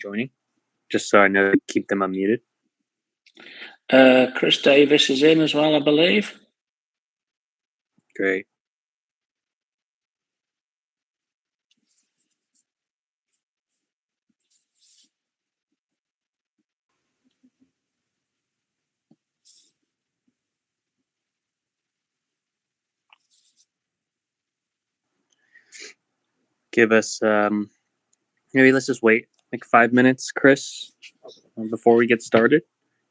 joining, just so I know to keep them unmuted. Chris Davis is in as well, I believe. Great. Give us maybe let's just wait like 5 minutes, Chris, before we get started.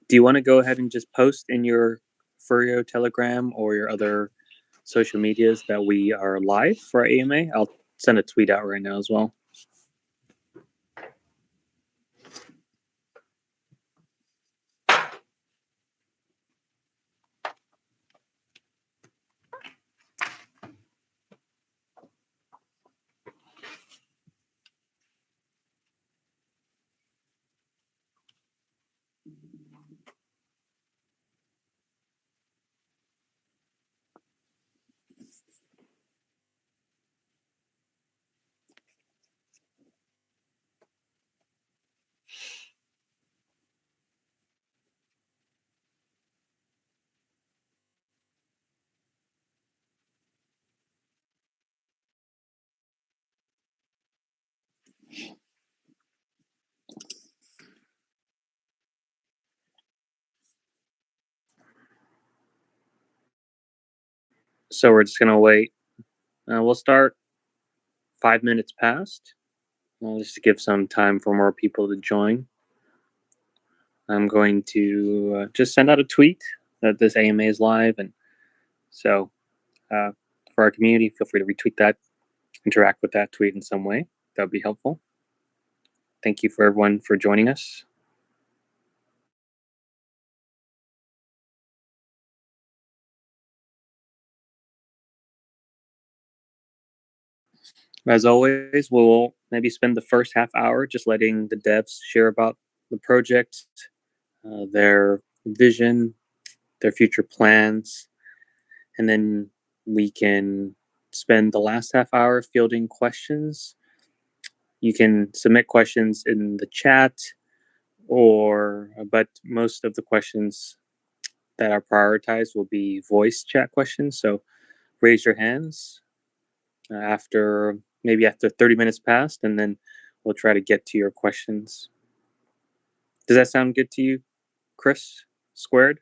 Do you want to go ahead and just post in your Furio Telegram or your other social medias that we are live for our AMA? I'll send a tweet out right now as well. So we're just going to wait. We'll start 5 minutes past, just to give some time for more people to join. I'm going to just send out a tweet that this AMA is live. And so for our community, feel free to retweet that, interact with that tweet in some way. That would be helpful. Thank you for everyone for joining us. As always, we'll maybe spend the first half hour just letting the devs share about the project, their vision, their future plans, and then we can spend the last half hour fielding questions. You can submit questions in the chat, but most of the questions that are prioritized will be voice chat questions. So raise your hands after 30 minutes passed, and then we'll try to get to your questions. Does that sound good to you, Chris Squared?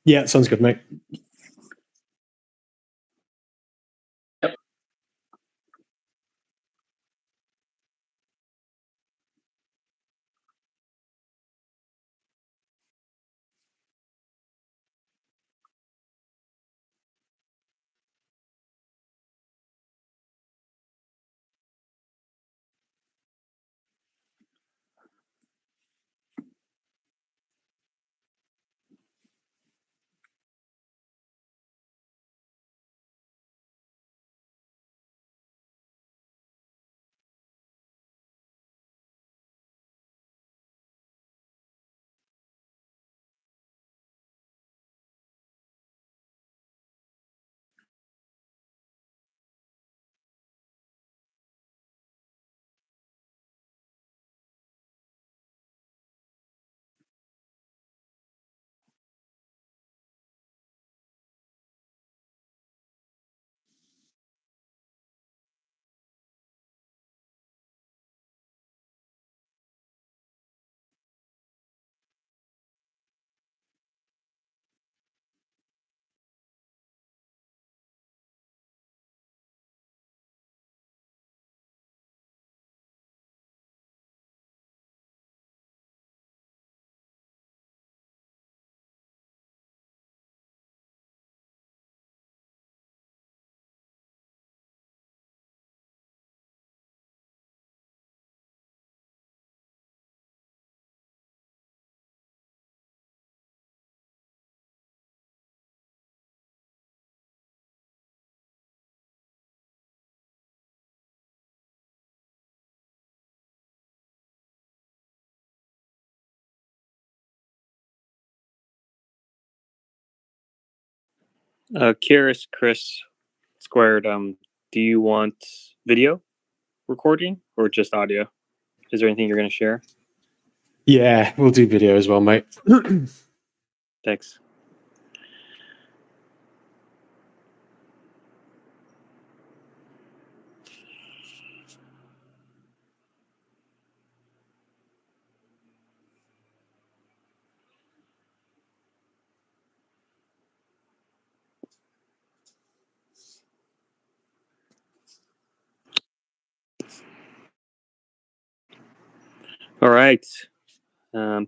Yeah, it sounds good, mate. Yep. Curious, Chris Squared, do you want video recording or just audio? Is there anything you're going to share? Yeah, we'll do video as well, mate. Thanks. All right.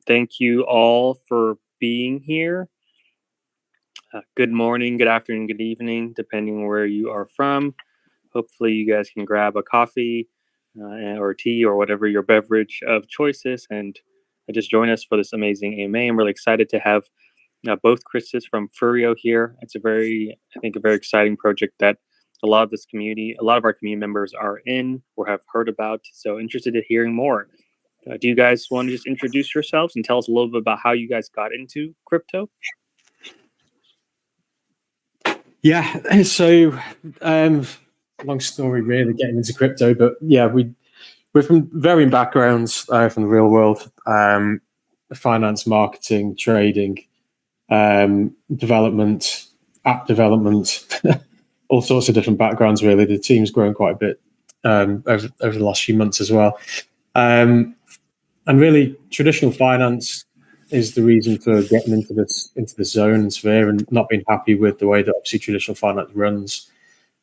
Thank you all for being here. Good morning, good afternoon, good evening, depending where you are from. Hopefully, you guys can grab a coffee or tea or whatever your beverage of choice is and just join us for this amazing AMA. I'm really excited to have both Chris's from Furio here. It's a very exciting project that a lot of our community members are in or have heard about. So interested in hearing more. Do you guys want to just introduce yourselves and tell us a little bit about how you guys got into crypto? Yeah, so long story really getting into crypto, but yeah, we're from varying backgrounds from the real world, finance, marketing, trading, development, app development, all sorts of different backgrounds really. The team's grown quite a bit over the last few months as well. And really traditional finance is the reason for getting into this zone and sphere and not being happy with the way that obviously traditional finance runs.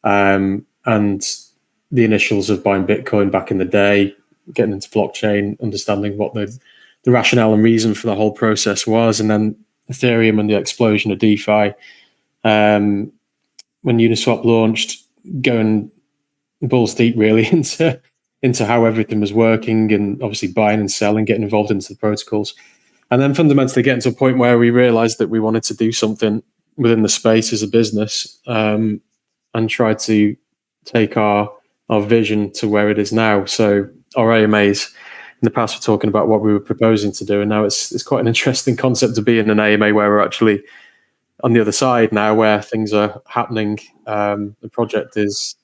And the initials of buying Bitcoin back in the day, getting into blockchain, understanding what the rationale and reason for the whole process was, and then Ethereum and the explosion of DeFi. When Uniswap launched, going balls deep really into how everything was working, and obviously buying and selling, getting involved into the protocols, and then fundamentally getting to a point where we realized that we wanted to do something within the space as a business, and try to take our vision to where it is now. So our AMAs in the past were talking about what we were proposing to do, and now it's quite an interesting concept to be in an AMA where we're actually on the other side now, where things are happening. The project is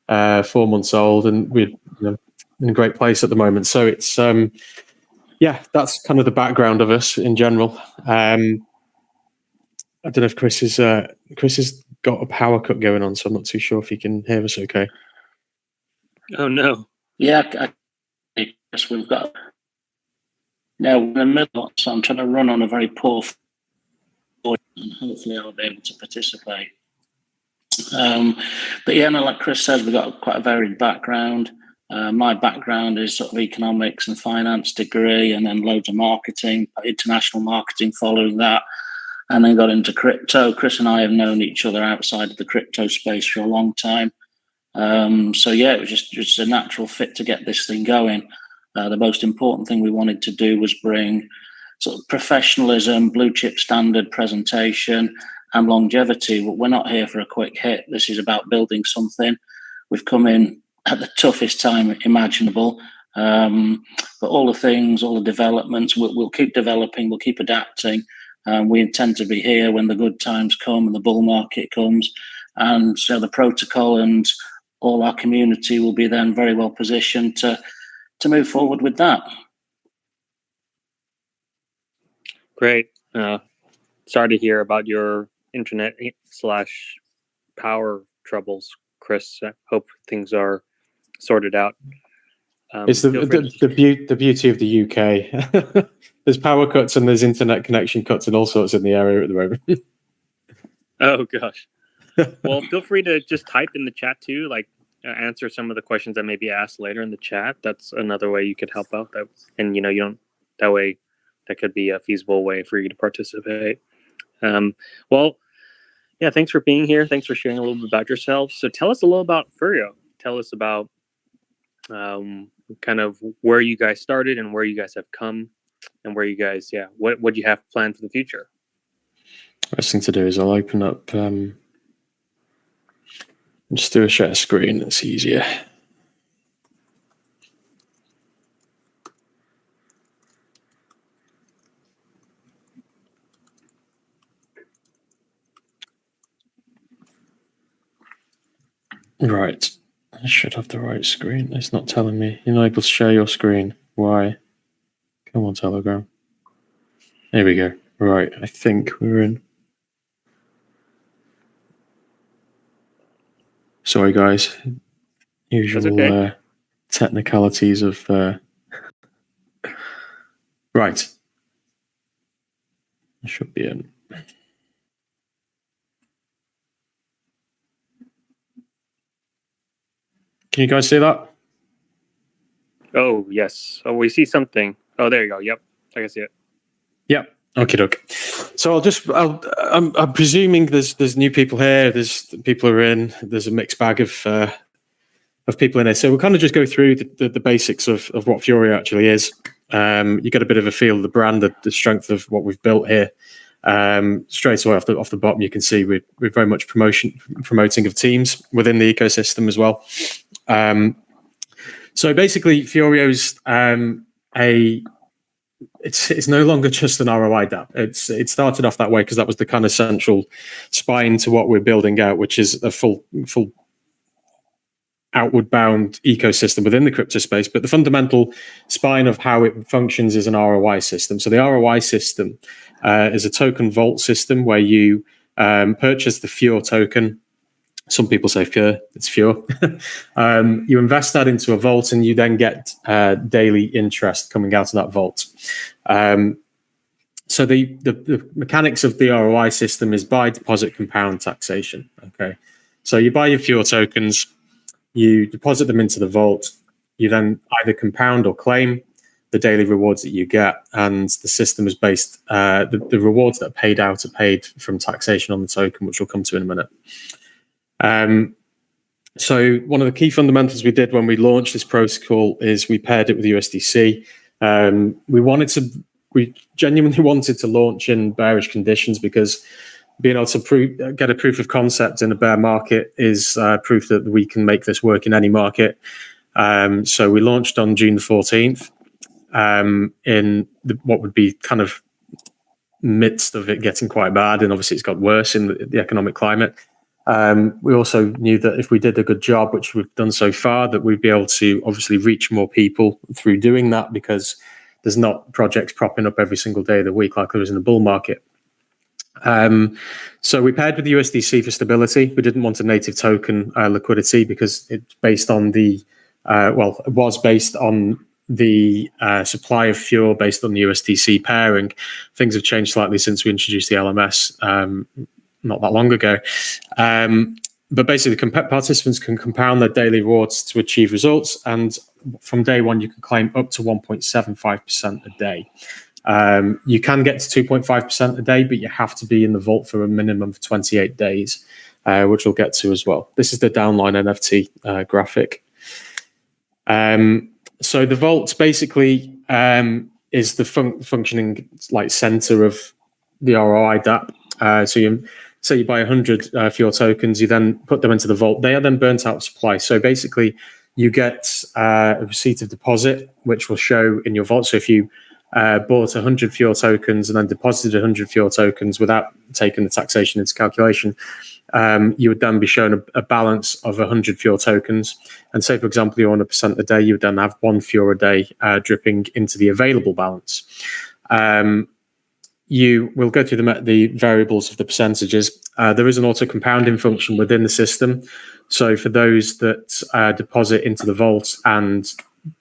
4 months old, and we're in a great place at the moment. So it's that's kind of the background of us in general. I don't know if Chris has got a power cut going on, so I'm not too sure if he can hear us okay. Oh no. Yeah, I guess we've got. Now we're in the middle, so I'm trying to run on a very poor voice, and hopefully I'll be able to participate. But yeah, no, like Chris says, we've got quite a varied background. My background is sort of economics and finance degree, and then loads of marketing, international marketing following that, and then got into crypto. Chris and I have known each other outside of the crypto space for a long time. So yeah, it was just a natural fit to get this thing going. The most important thing we wanted to do was bring sort of professionalism, blue chip standard presentation, and longevity. But we're not here for a quick hit. This is about building something. We've come in at the toughest time imaginable. But all the things, all the developments, we'll keep developing, we'll keep adapting. We intend to be here when the good times come and the bull market comes. And so the protocol and all our community will be then very well positioned to move forward with that. Great. Sorry to hear about your internet / power troubles, Chris. I hope things are sorted out. It's the beauty of the UK. There's power cuts and there's internet connection cuts and all sorts in the area at the moment. Oh gosh. Well, feel free to just type in the chat too, like answer some of the questions that may be asked later in the chat. That's another way you could help out. And you don't that way. That could be a feasible way for you to participate. Well, yeah, thanks for being here. Thanks for sharing a little bit about yourselves. So tell us a little about Furio. Tell us about kind of where you guys started and where you guys have come and where you guys, what you have planned for the future. Best thing to do is I'll open up, just do a share screen. That's easier. Right. I should have the right screen. It's not telling me. You're not able to share your screen. Why? Come on, Telegram. There we go. Right, I think we're in. Sorry, guys. Usual okay. Technicalities of. Right. I should be in. Can you guys see that? Oh, yes. Oh, we see something. Oh, there you go. Yep. I can see it. Yep. Okay, doke. So I'm presuming there's new people here. There's people who are in. There's a mixed bag of people in here. So we'll kind of just go through the basics of what Furio actually is. You get a bit of a feel of the brand, the strength of what we've built here. Straight away off the bottom, you can see we're very much promoting of teams within the ecosystem as well. So basically, Furio's it's no longer just an ROI DApp. It started off that way because that was the kind of central spine to what we're building out, which is a full outward bound ecosystem within the crypto space. But the fundamental spine of how it functions is an ROI system. So the ROI system is a token vault system where you purchase the Furio token. Some people say Furio, it's Furio. You invest that into a vault and you then get daily interest coming out of that vault. So the mechanics of the ROI system is buy, deposit, compound taxation. Okay, so you buy your Furio tokens, you deposit them into the vault, you then either compound or claim the daily rewards that you get, and the system is based, the rewards that are paid out are paid from taxation on the token, which we'll come to in a minute. So one of the key fundamentals we did when we launched this protocol is we paired it with USDC. We genuinely wanted to launch in bearish conditions because being able to get a proof of concept in a bear market is proof that we can make this work in any market. So we launched on June 14th in what would be kind of midst of it getting quite bad, and obviously it's got worse in the economic climate. We also knew that if we did a good job, which we've done so far, that we'd be able to obviously reach more people through doing that, because there's not projects propping up every single day of the week like there is in the bull market. So we paired with USDC for stability. We didn't want a native token liquidity because it's based on it was based on the supply of Furio based on the USDC pairing. Things have changed slightly since we introduced the LMS not that long ago. But basically, participants can compound their daily rewards to achieve results, and from day one, you can claim up to 1.75% a day. You can get to 2.5% a day, but you have to be in the vault for a minimum of 28 days, which we'll get to as well. This is the downline NFT graphic. So the vault basically is the functioning like center of the ROI DApp. So you buy 100 Furio tokens, you then put them into the vault. They are then burnt out of supply. So basically, you get a receipt of deposit, which will show in your vault. So if you bought 100 Furio tokens and then deposited 100 Furio tokens without taking the taxation into calculation, you would then be shown a balance of 100 Furio tokens. And say, for example, you're on 1% a day, you would then have 1 Furio a day dripping into the available balance. You will go through the variables of the percentages. There is an auto compounding function within the system. So for those that deposit into the vault and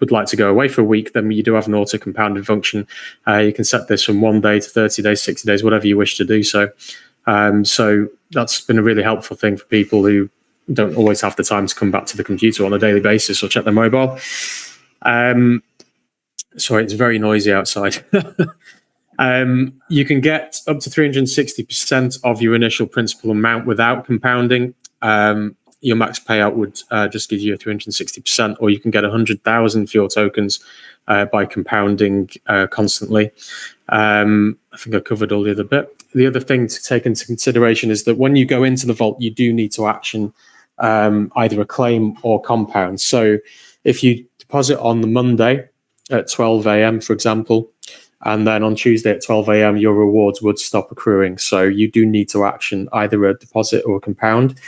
would like to go away for a week, then you do have an auto compounding function. You can set this from 1 day to 30 days, 60 days, whatever you wish to do so. So that's been a really helpful thing for people who don't always have the time to come back to the computer on a daily basis or check their mobile. Sorry, it's very noisy outside. You can get up to 360% of your initial principal amount without compounding. Your max payout would just give you a 360%, or you can get 100,000 Furio tokens by compounding constantly. I think I covered all the other bit. The other thing to take into consideration is that when you go into the vault, you do need to action either a claim or compound. So if you deposit on the Monday at 12 a.m., for example, and then on Tuesday at 12 a.m., your rewards would stop accruing. So you do need to action either a deposit or a compound.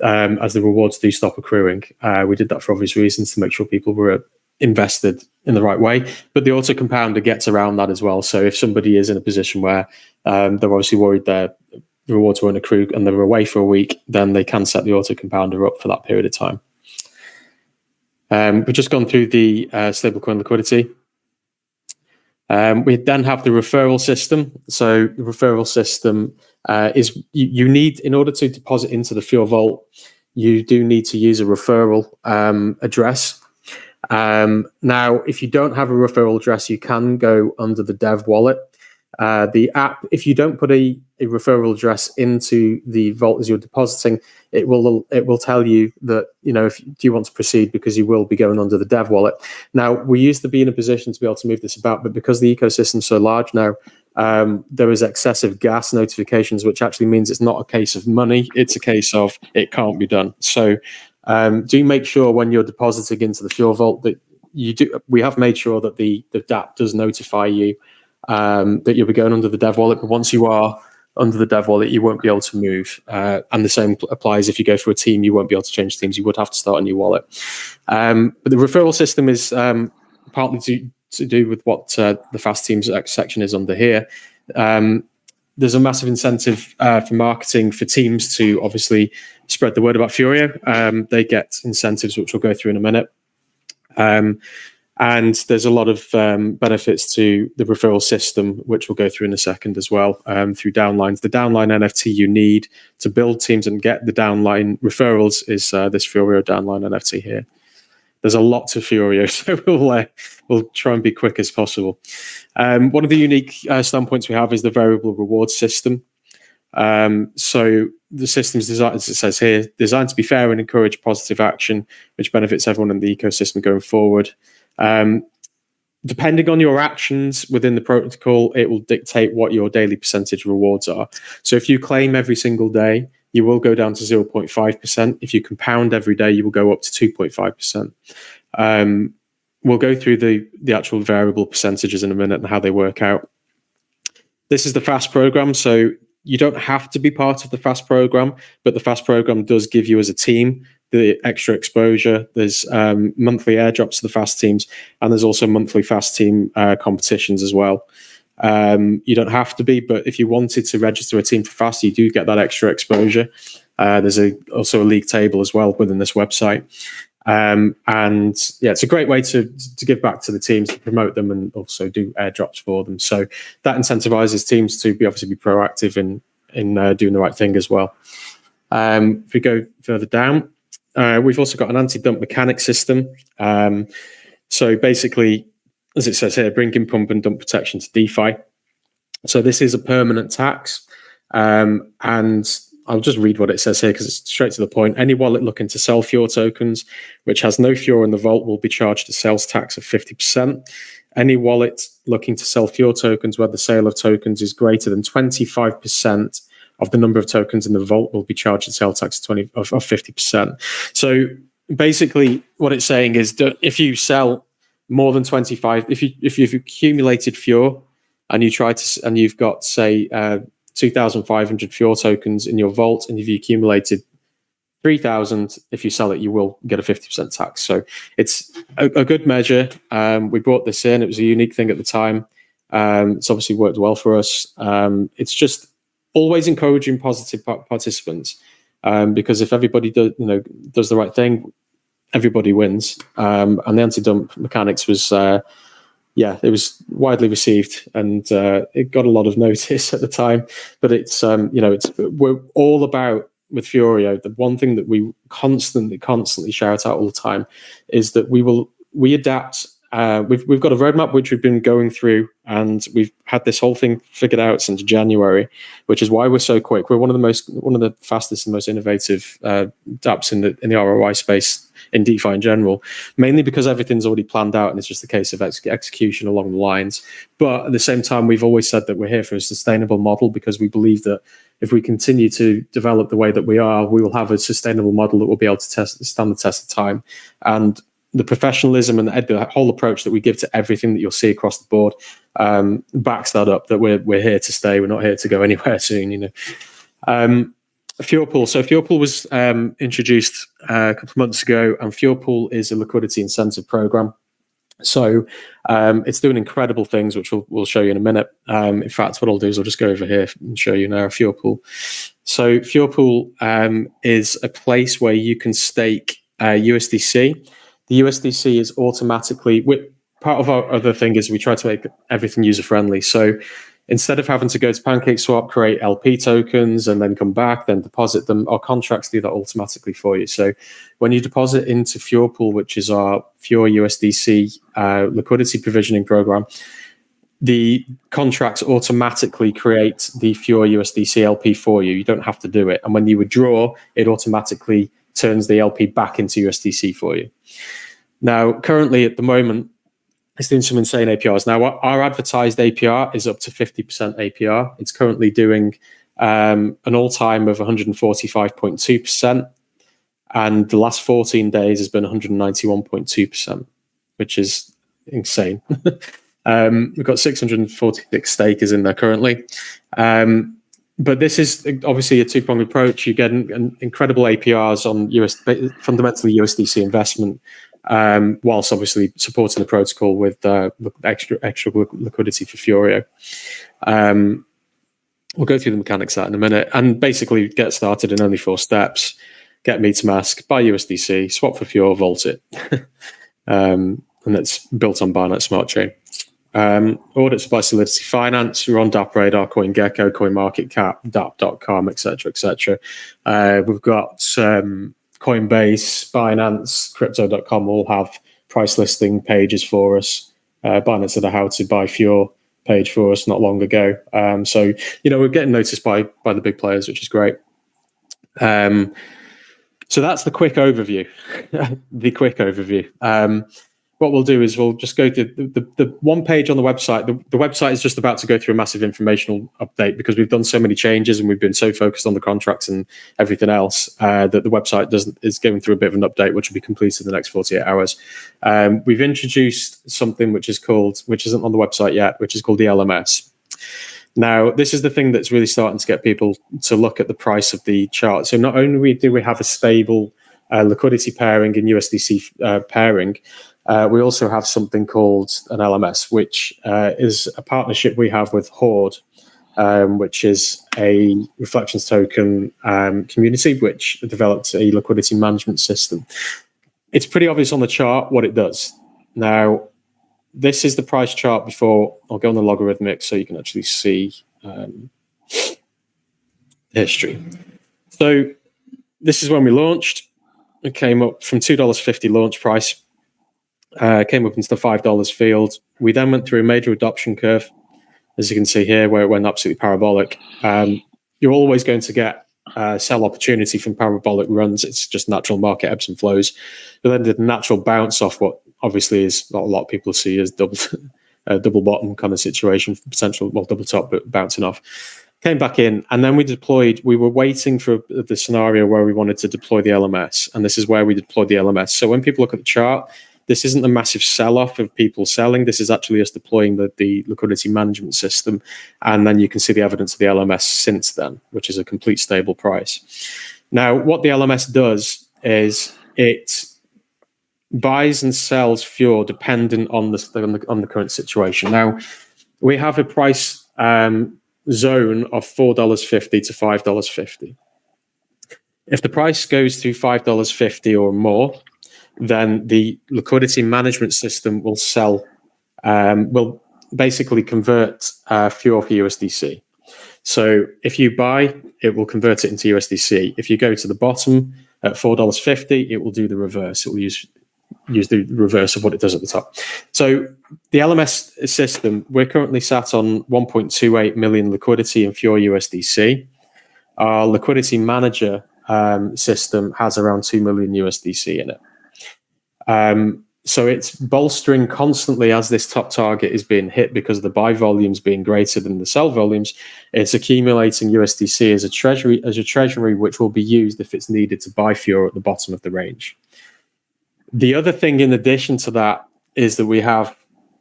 as the rewards do stop accruing. We did that for obvious reasons to make sure people were invested in the right way, but the auto compounder gets around that as well. So if somebody is in a position where they're obviously worried their rewards won't accrue and they're away for a week, then they can set the auto compounder up for that period of time. We've just gone through the stablecoin liquidity. We then have the referral system. So the referral system is you need, in order to deposit into the Furio Vault, you do need to use a referral address. Now, if you don't have a referral address, you can go under the dev wallet. The app, if you don't put a referral address into the vault as you're depositing, it will tell you that, if do you want to proceed, because you will be going under the dev wallet. Now, we used to be in a position to be able to move this about, but because the ecosystem is so large now, there is excessive gas notifications, which actually means it's not a case of money, it's a case of it can't be done. So do make sure when you're depositing into the Furio Vault that we have made sure that the DApp does notify you that you'll be going under the dev wallet, but once you are under the dev wallet, you won't be able to move. And the same applies if you go for a team, you won't be able to change teams. You would have to start a new wallet. But the referral system is partly to do with what the fast teams section is under here. There's a massive incentive for marketing for teams to obviously spread the word about Furio. They get incentives, which we'll go through in a minute. And there's a lot of benefits to the referral system, which we'll go through in a second as well, through downlines. The downline NFT you need to build teams and get the downline referrals is this Furio downline NFT here. There's a lot to Furio, so we'll try and be quick as possible. One of the unique standpoints we have is the variable reward system. So the system's designed, as it says here, designed to be fair and encourage positive action, which benefits everyone in the ecosystem going forward. Depending on your actions within the protocol, it will dictate what your daily percentage rewards are. So if you claim every single day, you will go down to 0.5%. If you compound every day, you will go up to 2.5%. We'll go through the actual variable percentages in a minute and how they work out. This is the FAST program. So you don't have to be part of the FAST program, but the FAST program does give you as a team the extra exposure. There's monthly airdrops to the FAST teams, and there's also monthly FAST team competitions as well. You don't have to be, but if you wanted to register a team for FAST, you do get that extra exposure. There's also a league table as well within this website. And yeah, it's a great way to give back to the teams, to promote them, and also do airdrops for them. So that incentivizes teams to obviously be proactive in doing the right thing as well. If we go further down, we've also got an anti-dump mechanic system. So basically, as it says here, bringing pump and dump protection to DeFi. So this is a permanent tax. And I'll just read what it says here because it's straight to the point. Any wallet looking to sell Furio tokens, which has no Furio in the vault, will be charged a sales tax of 50%. Any wallet looking to sell Furio tokens where the sale of tokens is greater than 25% of the number of tokens in the vault will be charged a sales tax of 50%. So basically what it's saying is that if you sell more than 25, if you've accumulated Furio and you've got, say, 2,500 Furio tokens in your vault, and if you accumulated 3,000, if you sell it, you will get a 50% tax. So it's a good measure. We brought this in. It was a unique thing at the time. It's obviously worked well for us. It's just always encouraging positive participants, because if everybody does the right thing, everybody wins. And the anti-dump mechanics was, it was widely received, and it got a lot of notice at the time. But it's we're all about, with Furio, the one thing that we constantly shout out all the time is that we adapt. We've got a roadmap which we've been going through, and we've had this whole thing figured out since January, which is why we're so quick. We're one of the fastest and most innovative dApps in the ROI space, in DeFi in general, mainly because everything's already planned out and it's just a case of execution along the lines. But at the same time, we've always said that we're here for a sustainable model, because we believe that if we continue to develop the way that we are, we will have a sustainable model that will be able to stand the test of time. And the professionalism and the whole approach that we give to everything that you'll see across the board backs that up, that we're here to stay. We're not here to go anywhere soon, FurePool. So FurePool was introduced a couple of months ago, and FurePool is a liquidity incentive program. So it's doing incredible things, which we'll show you in a minute. In fact, what I'll do is I'll just go over here and show you now FurePool. So FurePool is a place where you can stake USDC. The USDC is automatically, part of our other thing is we try to make everything user-friendly. So instead of having to go to PancakeSwap, create LP tokens, and then come back, then deposit them, our contracts do that automatically for you. So when you deposit into FurePool, which is our Fure USDC liquidity provisioning program, the contracts automatically create the Fure USDC LP for you. You don't have to do it. And when you withdraw, it automatically turns the LP back into USDC for you. Now, currently at the moment, it's doing some insane APRs. Now, our advertised APR is up to 50% APR. It's currently doing an all-time of 145.2%. And the last 14 days has been 191.2%, which is insane. We've got 646 stakers in there currently. But this is obviously a two-pronged approach. You get incredible APRs on fundamentally USDC investment, whilst obviously supporting the protocol with extra liquidity for Furio. We'll go through the mechanics of that in a minute, and basically get started in only 4 steps. Get MetaMask, buy USDC, swap for Fure, vault it. And that's built on Binance Smart Chain. Audits by Solidity Finance, you're on DApp Radar, CoinGecko, CoinMarketCap, DApp.com, etc., etc. We've got Coinbase, Binance, Crypto.com all have price listing pages for us. Binance had a how to buy Fure page for us not long ago. So, we're getting noticed by the big players, which is great. So that's the quick overview. What we'll do is we'll just go to the one page on the website. The website is just about to go through a massive informational update because we've done so many changes and we've been so focused on the contracts and everything else that the website is going through a bit of an update, which will be completed in the next 48 hours. We've introduced something which isn't on the website yet, which is called the LMS. Now, this is the thing that's really starting to get people to look at the price of the chart. So not only do we have a stable liquidity pairing and USDC pairing, we also have something called an LMS, which is a partnership we have with Horde, which is a reflections token community which developed a liquidity management system. It's pretty obvious on the chart what it does. Now, this is the price chart before. I'll go on the logarithmic so you can actually see history. So this is when we launched. It came up from $2.50 launch price. Came up into the $5 field. We then went through a major adoption curve, as you can see here, where it went absolutely parabolic. You're always going to get sell opportunity from parabolic runs. It's just natural market ebbs and flows. But then the natural bounce off what obviously is what a lot of people see as double bottom kind of situation, potential, well, double top, but bouncing off. Came back in, and then we were waiting for the scenario where we wanted to deploy the LMS, and this is where we deployed the LMS. So when people look at the chart, this isn't a massive sell-off of people selling. This is actually us deploying the liquidity management system. And then you can see the evidence of the LMS since then, which is a complete stable price. Now, what the LMS does is it buys and sells Fure dependent on the current situation. Now, we have a price zone of $4.50 to $5.50. If the price goes to $5.50 or more, then the liquidity management system will will basically convert Fure for USDC. So if you buy, it will convert it into USDC. If you go to the bottom at $4.50, it will do the reverse. It will use the reverse of what it does at the top. So the LMS system, we're currently sat on 1.28 million liquidity in Fure USDC. Our liquidity manager system has around 2 million USDC in it. So it's bolstering constantly as this top target is being hit because the buy volumes being greater than the sell volumes. It's accumulating USDC as a treasury which will be used if it's needed to buy Fure at the bottom of the range. The other thing in addition to that is that we have,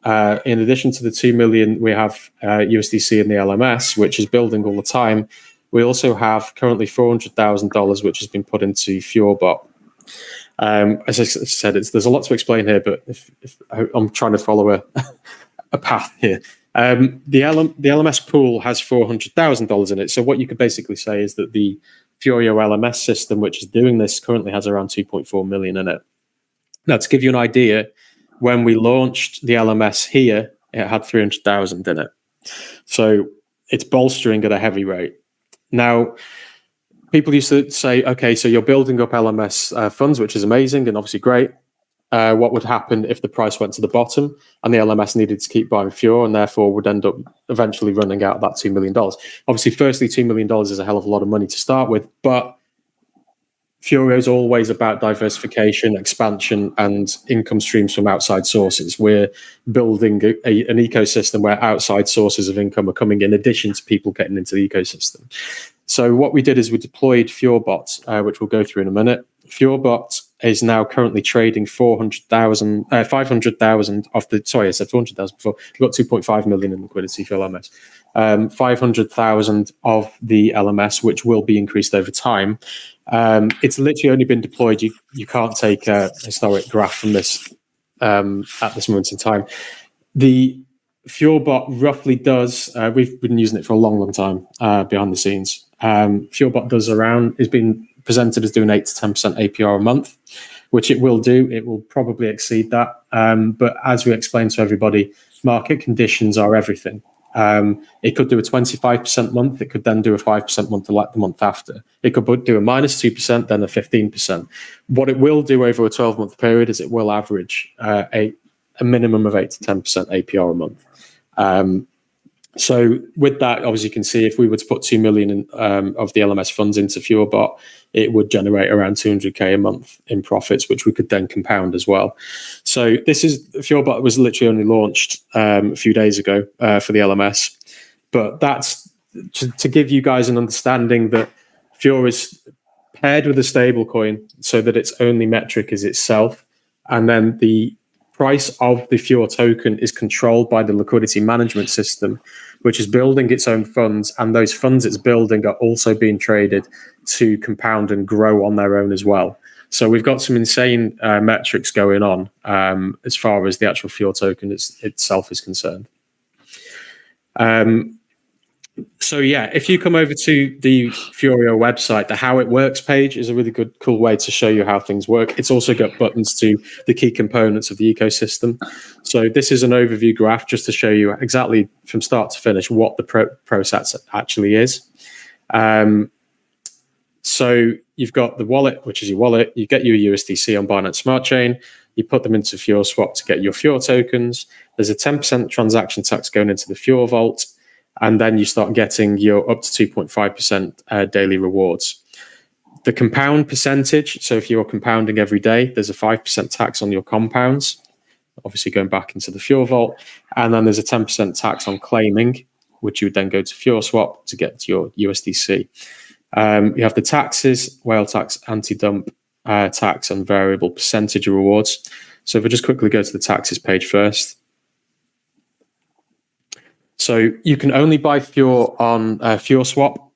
in addition to the 2 million, we have USDC in the LMS, which is building all the time. We also have currently $400,000, which has been put into FureBot. As I said, there's a lot to explain here, but if I'm trying to follow a path here. The LMS pool has $400,000 in it. So what you could basically say is that the Furio LMS system, which is doing this, currently has around 2.4 million in it. Now, to give you an idea, when we launched the LMS here, it had 300,000 in it. So it's bolstering at a heavy rate. Now, people used to say, okay, so you're building up LMS funds, which is amazing and obviously great. What would happen if the price went to the bottom and the LMS needed to keep buying Furio and therefore would end up eventually running out of that $2 million? Obviously, firstly, $2 million is a hell of a lot of money to start with, but Furio is always about diversification, expansion, and income streams from outside sources. We're building an ecosystem where outside sources of income are coming in addition to people getting into the ecosystem. So what we did is we deployed FureBot, which we'll go through in a minute. FureBot is now currently trading 500,000 off the, sorry, I said 400,000 before. We've got 2.5 million in liquidity for LMS. 500,000 of the LMS, which will be increased over time. It's literally only been deployed. You can't take a historic graph from this at this moment in time. The FureBot roughly does, we've been using it for a long, long time behind the scenes. FureBot does is being presented as doing 8 to 10% APR a month, which it will do. It will probably exceed that. But as we explained to everybody, market conditions are everything. It could do a 25% month. It could then do a 5% month like the month after. It could do a minus 2%, then a 15%. What it will do over a 12-month period is it will average a minimum of 8 to 10% APR a month. So with that, obviously, you can see if we were to put 2 million of the LMS funds into FureBot, it would generate around 200K a month in profits, which we could then compound as well. So FureBot was literally only launched a few days ago for the LMS, but that's to give you guys an understanding that Furio is paired with a stable coin so that its only metric is itself, and then the price of the Furio token is controlled by the liquidity management system, which is building its own funds, and those funds it's building are also being traded to compound and grow on their own as well. So we've got some insane metrics going on as far as the actual Furio token itself is concerned. So yeah, if you come over to the Furio website, the How It Works page is a really cool way to show you how things work. It's also got buttons to the key components of the ecosystem. So this is an overview graph just to show you exactly from start to finish what the process actually is. So you've got the wallet, which is your wallet. You get your USDC on Binance Smart Chain. You put them into Furio Swap to get your Furio tokens. There's a 10% transaction tax going into the Furio Vault. And then you start getting your up to 2.5% daily rewards. The compound percentage, so if you're compounding every day, there's a 5% tax on your compounds, obviously going back into the Furio Vault. And then there's a 10% tax on claiming, which you would then go to Furio Swap to get your USDC. You have the taxes, whale tax, anti-dump tax, and variable percentage rewards. So if we just quickly go to the taxes page first. So you can only buy Furio on Furio Swap.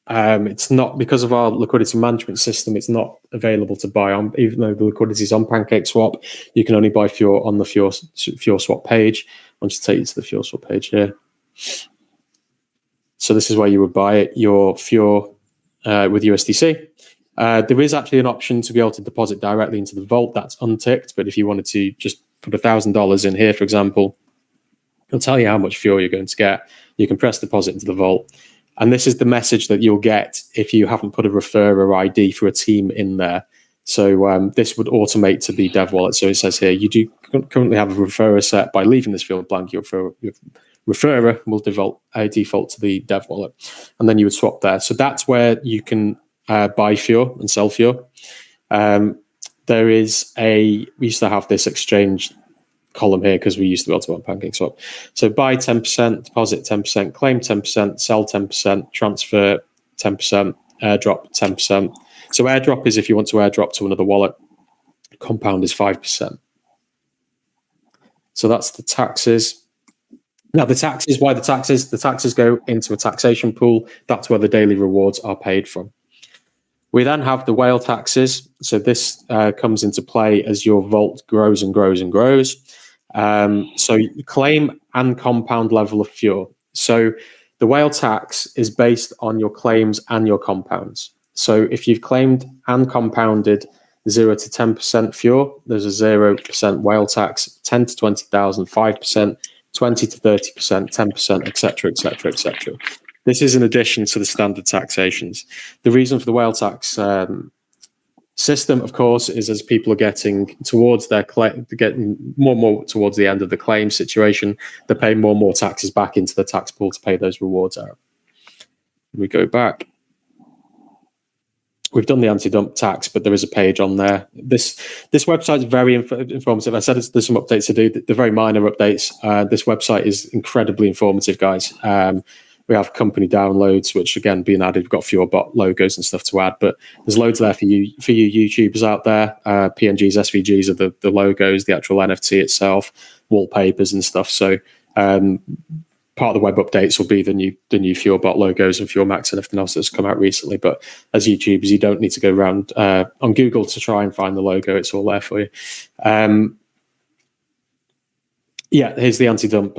It's not, because of our liquidity management system, it's not available to buy on, even though the liquidity is on PancakeSwap. You can only buy Furio on the Furio Swap page. I'll just take you to the Furio Swap page here. So this is where you would buy your Furio with USDC. There is actually an option to be able to deposit directly into the vault. That's unticked, but if you wanted to just put $1,000 in here, for example, it'll tell you how much Furio you're going to get. You can press deposit into the vault. And this is the message that you'll get if you haven't put a referrer ID for a team in there. So this would automate to the dev wallet. So it says here, you do currently have a referrer set. By leaving this field blank, your referrer will default to the dev wallet. And then you would swap there. So that's where you can buy Furio and sell Furio. We used to have this exchange column here because we used to be able to buy PancakeSwap. So buy 10%, deposit 10%, claim 10%, sell 10%, transfer 10%, airdrop 10%. So airdrop is if you want to airdrop to another wallet. Compound is 5%. So that's the taxes. Now, the taxes, why the taxes? The taxes go into a taxation pool. That's where the daily rewards are paid from. We then have the whale taxes. So this comes into play as your vault grows and grows and grows. So claim and compound level of Furio. So the whale tax is based on your claims and your compounds. So if you've claimed and compounded 0 to 10% Furio, there's a 0% whale tax, 10 to 20,000, 5%, 20 to 30%, 10%, etc., etc., etc. This is in addition to the standard taxations. The reason for the whale tax system, of course, is as people are getting towards their getting more and more towards the end of the claim situation, they're paying more and more taxes back into the tax pool to pay those rewards out. We go back. We've done the anti-dump tax, but there is a page on there. This website is very informative. I said there's some updates to do. They're very minor updates. This website is incredibly informative, guys. We have company downloads, which again being added. We've got Furio bot logos and stuff to add, but there's loads there for you YouTubers out there. PNGs, SVGs are the logos, the actual NFT itself, wallpapers and stuff. So part of the web updates will be the new Furio bot logos and Furio Max and everything else that's come out recently. But as YouTubers, you don't need to go around on Google to try and find the logo. It's all there for you. Yeah, here's the anti-dump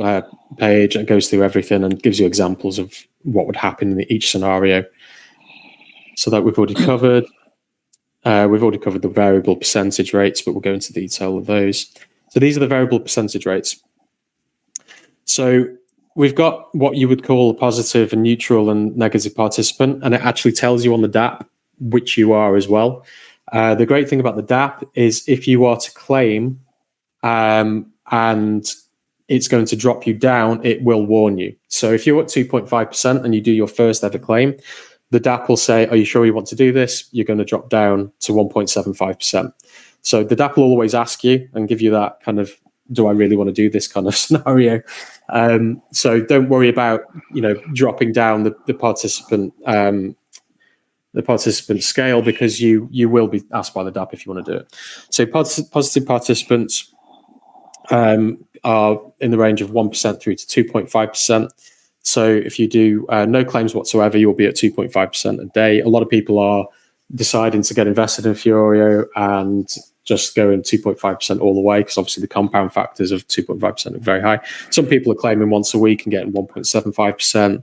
page. It goes through everything and gives you examples of what would happen in each scenario. So that we've already covered. We've already covered the variable percentage rates, but we'll go into detail of those. So these are the variable percentage rates. So we've got what you would call a positive and neutral and negative participant, and it actually tells you on the DAP which you are as well. The great thing about the DAP is if you are to claim and it's going to drop you down, it will warn you. So if you're at 2.5% and you do your first ever claim, the DAP will say, are you sure you want to do this? You're going to drop down to 1.75%. So the DAP will always ask you and give you that kind of, do I really want to do this kind of scenario? So don't worry about, dropping down the participant scale, because you will be asked by the DAP if you want to do it. So positive participants are in the range of 1% through to 2.5%. So if you do no claims whatsoever, you'll be at 2.5% a day. A lot of people are deciding to get invested in Furio and just going 2.5% all the way, because obviously the compound factors of 2.5% are very high. Some people are claiming once a week and getting 1.75%.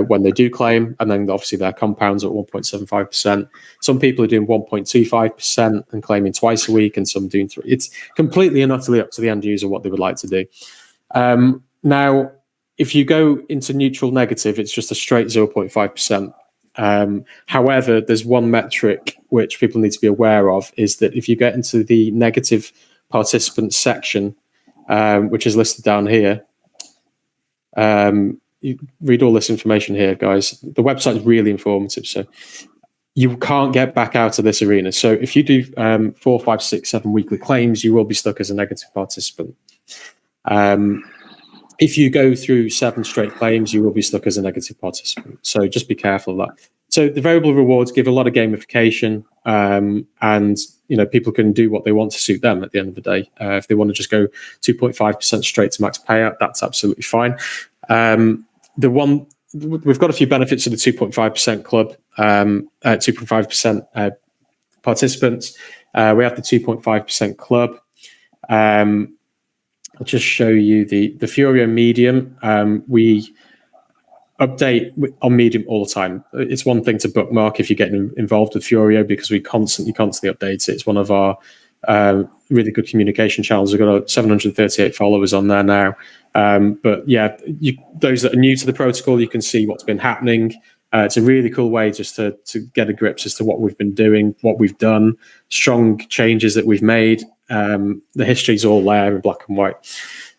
When they do claim, and then obviously their compounds at 1.75%. Some people are doing 1.25% and claiming twice a week, and some doing 3%. It's completely and utterly up to the end user what they would like to do. Now, if you go into neutral negative, it's just a straight 0.5%. However, there's one metric which people need to be aware of, is that if you get into the negative participant section, which is listed down here, you read all this information here, guys. The website is really informative, so you can't get back out of this arena. So if you do 4, 5, 6, 7 weekly claims, you will be stuck as a negative participant. If you go through 7 straight claims, you will be stuck as a negative participant. So just be careful of that. So the variable rewards give a lot of gamification, and people can do what they want to suit them at the end of the day. If they want to just go 2.5% straight to max payout, that's absolutely fine. We've got a few benefits of the 2.5% club, 2.5% participants. We have the 2.5% club. I'll just show you the Furio Medium. We update on Medium all the time. It's one thing to bookmark if you're getting involved with Furio, because we constantly update it. It's one of our really good communication channels. We've got 738 followers on there now. But yeah, those that are new to the protocol, you can see what's been happening. It's a really cool way just to get a grip as to what we've been doing, what we've done, strong changes that we've made. The history's all there in black and white.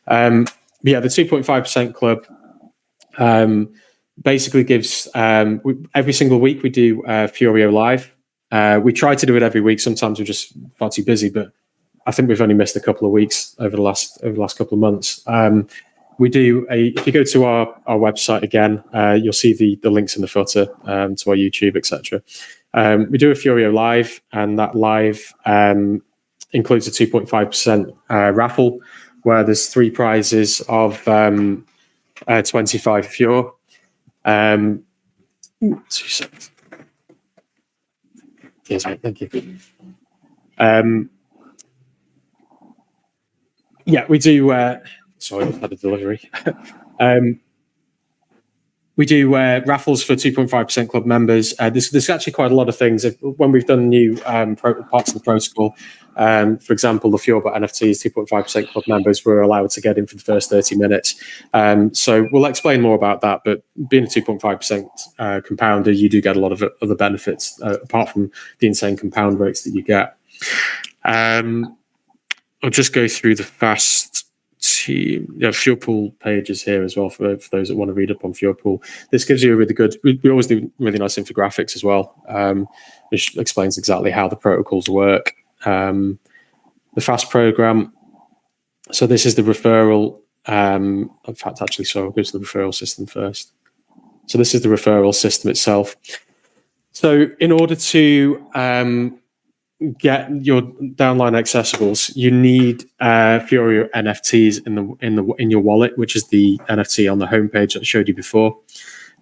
Yeah, the 2.5% club basically gives, every single week we do Furio Live. We try to do it every week. Sometimes we're just far too busy, but I think we've only missed a couple of weeks over the last couple of months. We do if you go to our website again, you'll see the links in the footer to our YouTube, etc. We do a Furio Live, and that live includes a 2.5% raffle, where there's 3 prizes of 25 Furio. 2 seconds. Yes, mate, thank you. Yeah, we do. Sorry, I've had a delivery. We do raffles for 2.5% club members. There's actually quite a lot of things. When we've done new parts of the protocol, for example, the Furio NFTs, 2.5% club members were allowed to get in for the first 30 minutes. So we'll explain more about that. But being a 2.5% compounder, you do get a lot of other benefits apart from the insane compound rates that you get. I'll just go through the fast team. Furio Pool pages here as well for those that want to read up on Furio Pool. This gives you a really good. We always do really nice infographics as well, which explains exactly how the protocols work. The fast program. So this is the referral. In fact, actually, so I'll go to the referral system first. So this is the referral system itself. So in order to get your downline accessibles, you need Furio NFTs in your wallet, which is the NFT on the homepage that I showed you before.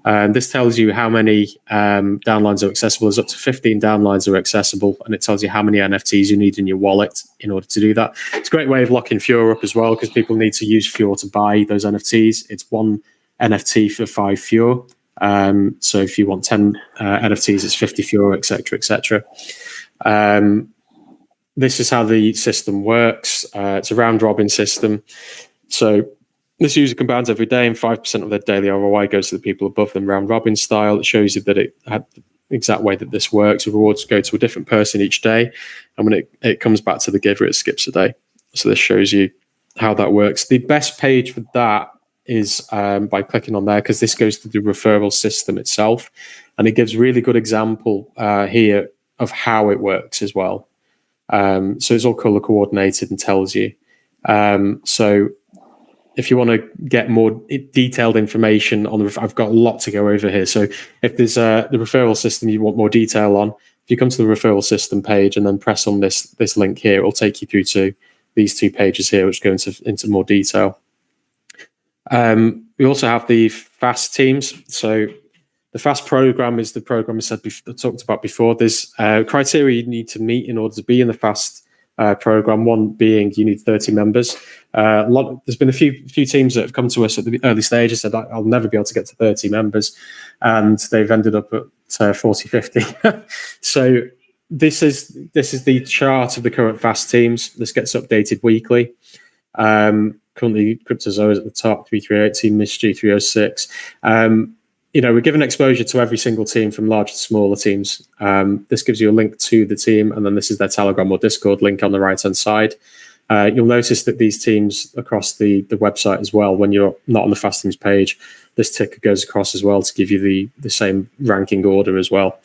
This tells you how many downlines are accessible. There's up to 15 downlines are accessible, and it tells you how many NFTs you need in your wallet in order to do that. It's a great way of locking Furio up as well, because people need to use Furio to buy those NFTs. It's 1 NFT for 5 Furio. So if you want 10 NFTs, it's 50 Furio, etc., etc. This is how the system works. It's a round robin system. So this user compounds every day, and 5% of their daily ROI goes to the people above them, round robin style. It shows you that it had the exact way that this works. The rewards go to a different person each day, and when it comes back to the giver, it skips a day. So this shows you how that works. The best page for that is by clicking on there, because this goes to the referral system itself, and it gives really good example here of how it works as well. So it's all color coordinated and tells you. So if you want to get more detailed information on I've got a lot to go over here. So if there's the referral system you want more detail on, if you come to the referral system page and then press on this link here, it will take you through to these 2 pages here, which go into more detail. We also have the fast teams. So the fast program is the program I talked about before. There's criteria you need to meet in order to be in the fast program. One being you need 30 members. There's been a few teams that have come to us at the early stages said I'll never be able to get to 30 members, and they've ended up at 40, 50. So this is the chart of the current fast teams. This gets updated weekly. Currently, Cryptozoa is at the top, 338, Team Mystery 306. We're given exposure to every single team from large to smaller teams. This gives you a link to the team, and then this is their Telegram or Discord link on the right-hand side. You'll notice that these teams across the website as well, when you're not on the fast teams page, this ticker goes across as well to give you the same ranking order as well.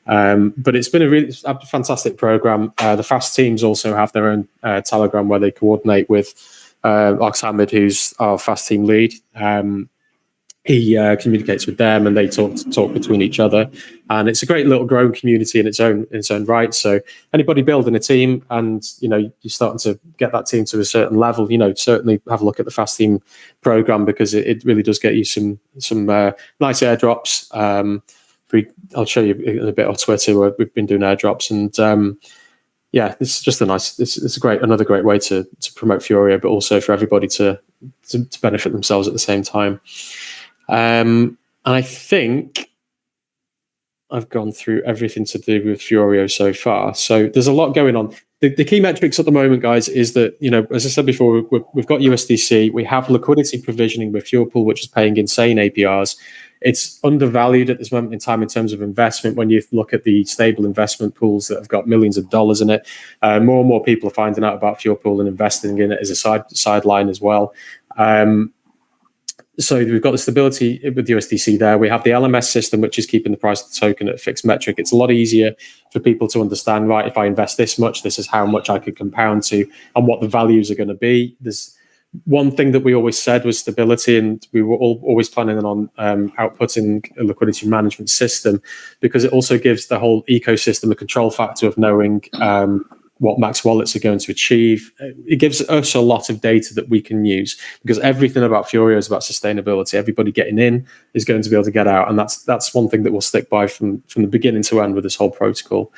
But it's been a fantastic program. The fast teams also have their own Telegram where they coordinate with Ox Hamid, who's our fast team lead. He communicates with them, and they talk between each other, and it's a great little growing community in its own right. So anybody building a team, and you're starting to get that team to a certain level, certainly have a look at the fast team program, because it really does get you some nice airdrops. I'll show you in a bit on Twitter where we've been doing airdrops, and this is just it's another great way to promote Furio, but also for everybody to benefit themselves at the same time. I think I've gone through everything to do with Furio so far. So there's a lot going on. The key metrics at the moment, guys, is that, as I said before, we've got USDC. We have liquidity provisioning with Furio Pool, which is paying insane APRs. It's undervalued at this moment in time in terms of investment. When you look at the stable investment pools that have got millions of dollars in it, more and more people are finding out about Furio Pool and investing in it as a sideline as well. So we've got the stability with USDC there. We have the LMS system, which is keeping the price of the token at a fixed metric. It's a lot easier for people to understand, right, if I invest this much, this is how much I could compound to and what the values are going to be. There's one thing that we always said was stability, and we were always planning on outputting a liquidity management system, because it also gives the whole ecosystem a control factor of knowing what max wallets are going to achieve. It gives us a lot of data that we can use, because everything about Furio is about sustainability. Everybody getting in is going to be able to get out, and that's one thing that we'll stick by from the beginning to end with this whole protocol.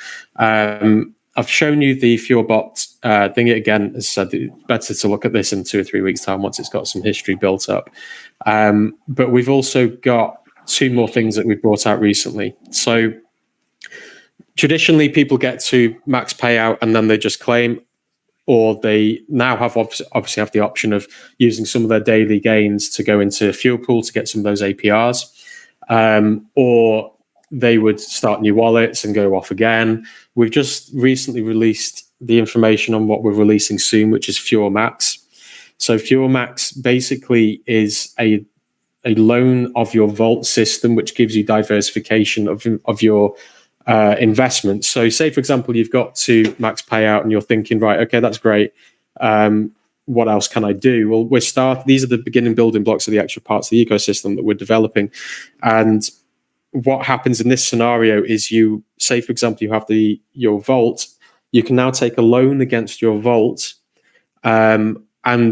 I've shown you the FureBot thing again. As I said, it's better to look at this in 2 or 3 weeks' time once it's got some history built up. But we've also got 2 more things that we've brought out recently. So traditionally, people get to max payout and then they just claim, or they now have obviously have the option of using some of their daily gains to go into Fuel Pool to get some of those APRs, or they would start new wallets and go off again. We've just recently released the information on what we're releasing soon, which is Fuel Max. So Fuel Max basically is a loan of your vault system, which gives you diversification of your investment. So say, for example, you've got to max payout and you're thinking, right, okay, that's great. What else can I do? Well, these are the beginning building blocks of the actual parts of the ecosystem that we're developing. And what happens in this scenario is, you say, for example, you have your vault, you can now take a loan against your vault, and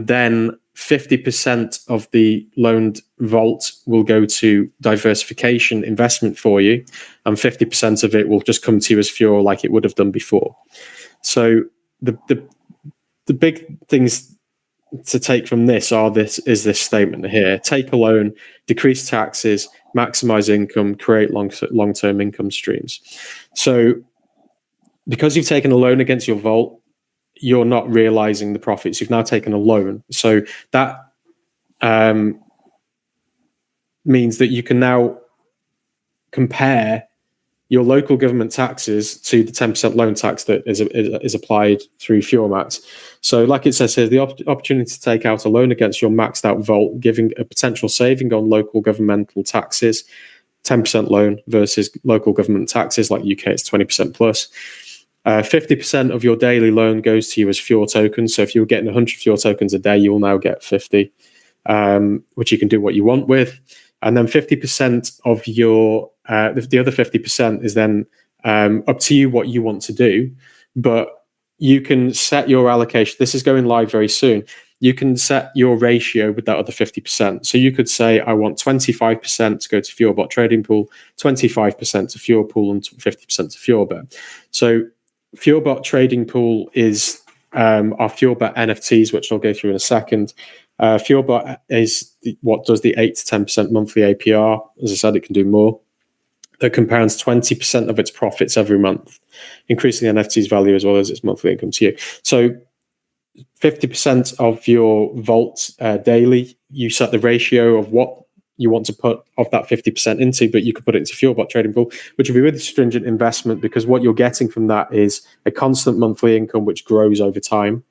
then 50% of the loaned vault will go to diversification investment for you, and 50% of it will just come to you as fuel like it would have done before. So the big things to take from this is this statement here: take a loan, decrease taxes, maximize income, create long-term income streams. So because you've taken a loan against your vault, you're not realizing the profits. You've now taken a loan. So that means that you can now compare your local government taxes to the 10% loan tax that is applied through FuelMax. So like it says here, the opportunity to take out a loan against your maxed out vault, giving a potential saving on local governmental taxes, 10% loan versus local government taxes like UK, it's 20% plus. 50% of your daily loan goes to you as Fuel tokens. So if you were getting 100 Fuel tokens a day, you will now get 50, which you can do what you want with. And then 50% of your, the other 50% is then up to you what you want to do. But you can set your allocation. This is going live very soon. You can set your ratio with that other 50%. So you could say, I want 25% to go to FuelBot Trading Pool, 25% to Fuel Pool, and 50% to FuelBet. So FuelBot Trading Pool is our FuelBet NFTs, which I'll go through in a second. FuelBot is what does the 8 to 10% monthly APR. As I said, it can do more. That compounds 20% of its profits every month, increasing the NFT's value as well as its monthly income to you. So 50% of your vault daily, you set the ratio of what you want to put of that 50% into, but you could put it into FuelBot Trading Pool, which will be really stringent investment, because what you're getting from that is a constant monthly income which grows over time.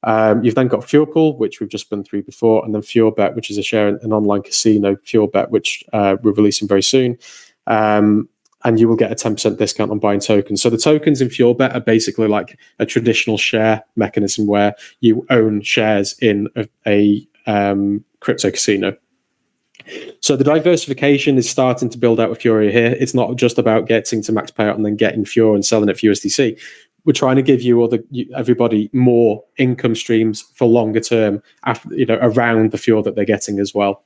You've then got Fuel Pool, which we've just been through before, and then FuelBet, which is a share in an online casino, FuelBet, which we're releasing very soon. And you will get a 10% discount on buying tokens. So the tokens in FuelBet are basically like a traditional share mechanism where you own shares in a crypto casino. So the diversification is starting to build out with Furio here. It's not just about getting to max payout and then getting Furio and selling it for USDC. We're trying to give everybody more income streams for longer term, around the Furio that they're getting as well.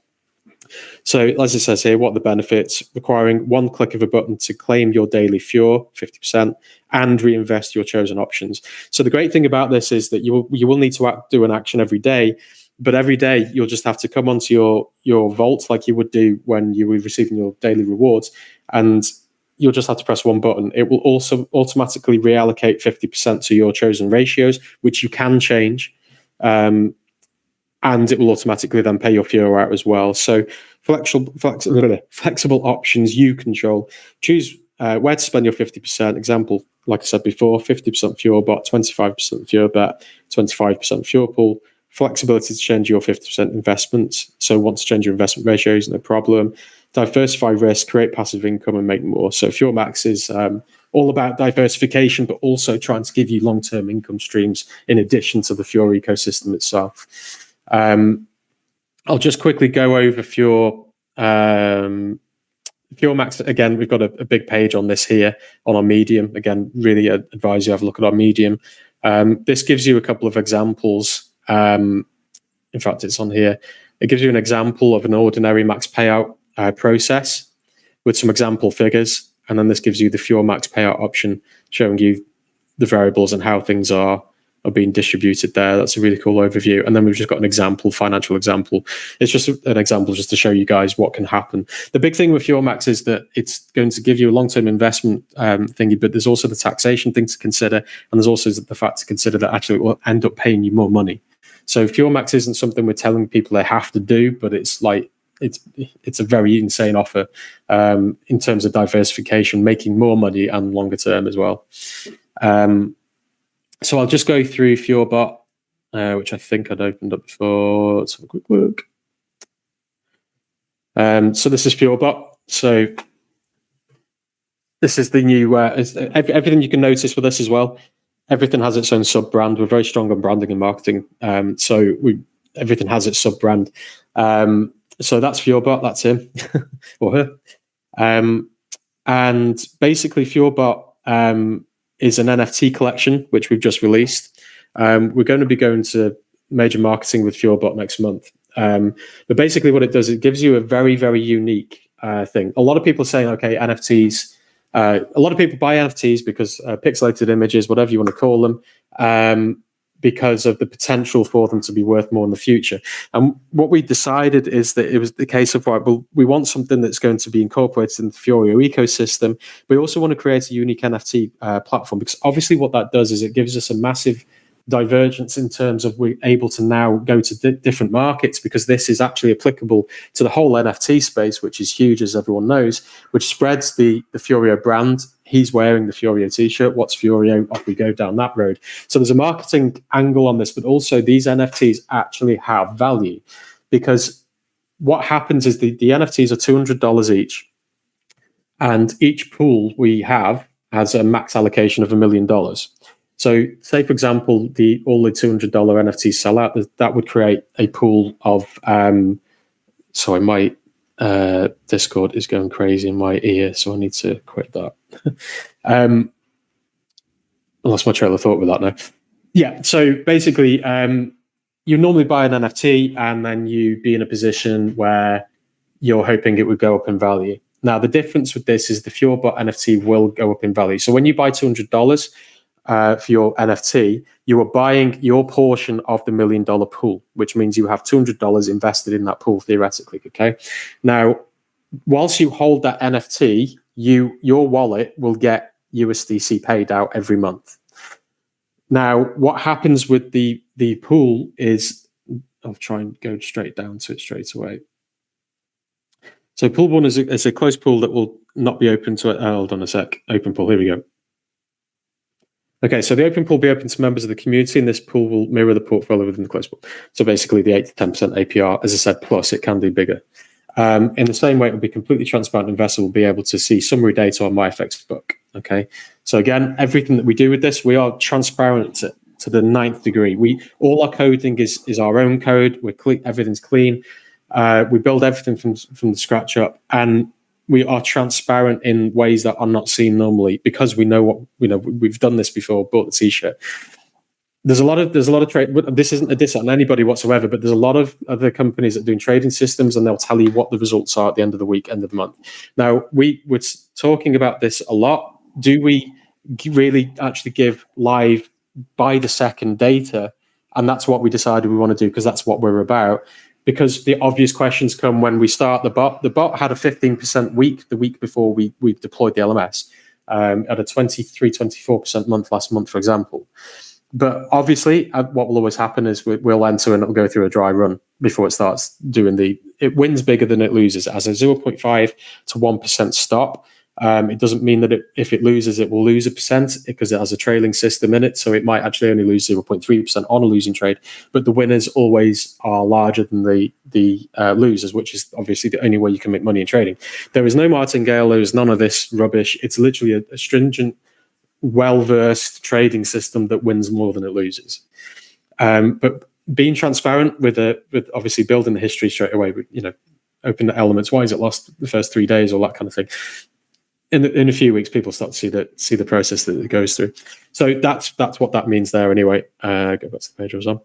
So as it says here, what are the benefits? Requiring one click of a button to claim your daily Furio, 50%, and reinvest your chosen options. So the great thing about this is that you will need to do an action every day, but every day you'll just have to come onto your vault like you would do when you were receiving your daily rewards, and you'll just have to press one button. It will also automatically reallocate 50% to your chosen ratios, which you can change. And it will automatically then pay your Furio out as well. So flexible options you control. Choose where to spend your 50%. Example, like I said before, 50% FuelBot, 25% FuelBet, 25% Fuel Pool. Flexibility to change your 50% investments. So want to change your investment ratios, no problem. Diversify risk, create passive income, and make more. So FuelMax is all about diversification, but also trying to give you long-term income streams in addition to the Furio ecosystem itself. I'll just quickly go over FuelMax. Again, we've got a big page on this here on our Medium. Again, really advise you have a look at our Medium. This gives you a couple of examples. In fact, it's on here. It gives you an example of an ordinary max payout process with some example figures. And then this gives you the Furio max payout option, showing you the variables and how things are being distributed there. That's a really cool overview. And then we've just got an financial example. It's just an example just to show you guys what can happen. The big thing with Furio max is that it's going to give you a long-term investment thingy, but there's also the taxation thing to consider. And there's also the fact to consider that actually it will end up paying you more money. So Furio max isn't something we're telling people they have to do, but it's like, it's a very insane offer in terms of diversification, making more money and longer term as well. So I'll just go through FuroBot, which I think I'd opened up before. Let's have a quick look. So this is FuroBot. So this is the new, everything you can notice with this as well. Everything has its own sub-brand. We're very strong on branding and marketing. So everything has its sub-brand. So that's FuroBot, that's him or her. And basically FuroBot is an NFT collection, which we've just released. We're going to be going to major marketing with FuroBot next month. But basically what it does, it gives you a very, very unique thing. A lot of people are saying, okay, NFTs, a lot of people buy NFTs because pixelated images, whatever you want to call them, because of the potential for them to be worth more in the future. And what we decided is that it was the case of, right, well, we want something that's going to be incorporated in the Furio ecosystem. We also want to create a unique NFT platform, because obviously what that does is it gives us a massive divergence in terms of we're able to now go to different markets, because this is actually applicable to the whole NFT space, which is huge, as everyone knows, which spreads the Furio brand. He's wearing the Furio t-shirt. What's Furio? Off we go down that road. So there's a marketing angle on this, but also these NFTs actually have value, because what happens is the NFTs are $200 each, and each pool we have has a max allocation of $1 million. So say, for example, all the $200 NFTs sell out, that would create a pool of, sorry, my Discord is going crazy in my ear, so I need to quit that. I lost my trail of thought with that now. Yeah, so basically, you normally buy an NFT and then you be in a position where you're hoping it would go up in value. Now, the difference with this is the FuroBot NFT will go up in value. So when you buy $200 for your NFT, you are buying your portion of the $1 million pool, which means you have $200 invested in that pool theoretically. Okay. Now, whilst you hold that NFT, your wallet will get USDC paid out every month. Now, what happens with the pool is, I'll try and go straight down to it straight away. So pool one is a closed pool that will not be open to it. Hold on a sec. Open pool. Here we go. Okay, so the open pool will be open to members of the community, and this pool will mirror the portfolio within the closed pool. So basically the 8 to 10% APR, as I said, plus it can do bigger. In the same way, it will be completely transparent. Investor will be able to see summary data on MyFX book. Okay, so again, everything that we do with this, we are transparent to the 9th degree. All our coding is our own code. Everything's clean. We build everything from the scratch up, and we are transparent in ways that are not seen normally, because we know we've done this before. Bought the t-shirt. There's a lot of trade. This isn't a diss on anybody whatsoever, but there's a lot of other companies that are doing trading systems, and they'll tell you what the results are at the end of the week, end of the month. Now, we're talking about this a lot. Do we really actually give live by the second data? And that's what we decided we want to do, because that's what we're about. Because the obvious questions come when we start the bot. The bot had a 15% week the week before we deployed the LMS, at a 23-24% month last month, for example. But obviously, what will always happen is we'll enter and it'll go through a dry run before it starts doing it wins bigger than it loses. As a 0.5 to 1% stop. It doesn't mean that if it loses, it will lose 1%, because it has a trailing system in it. So it might actually only lose 0.3% on a losing trade. But the winners always are larger than the losers, which is obviously the only way you can make money in trading. There is no martingale. There is none of this rubbish. It's literally a stringent, well-versed trading system that wins more than it loses. But being transparent with obviously building the history straight away, open the elements. Why is it lost the first 3 days, or that kind of thing. in a few weeks, people start to see the process that it goes through. So that's what that means there. Anyway, go back to the page I was on.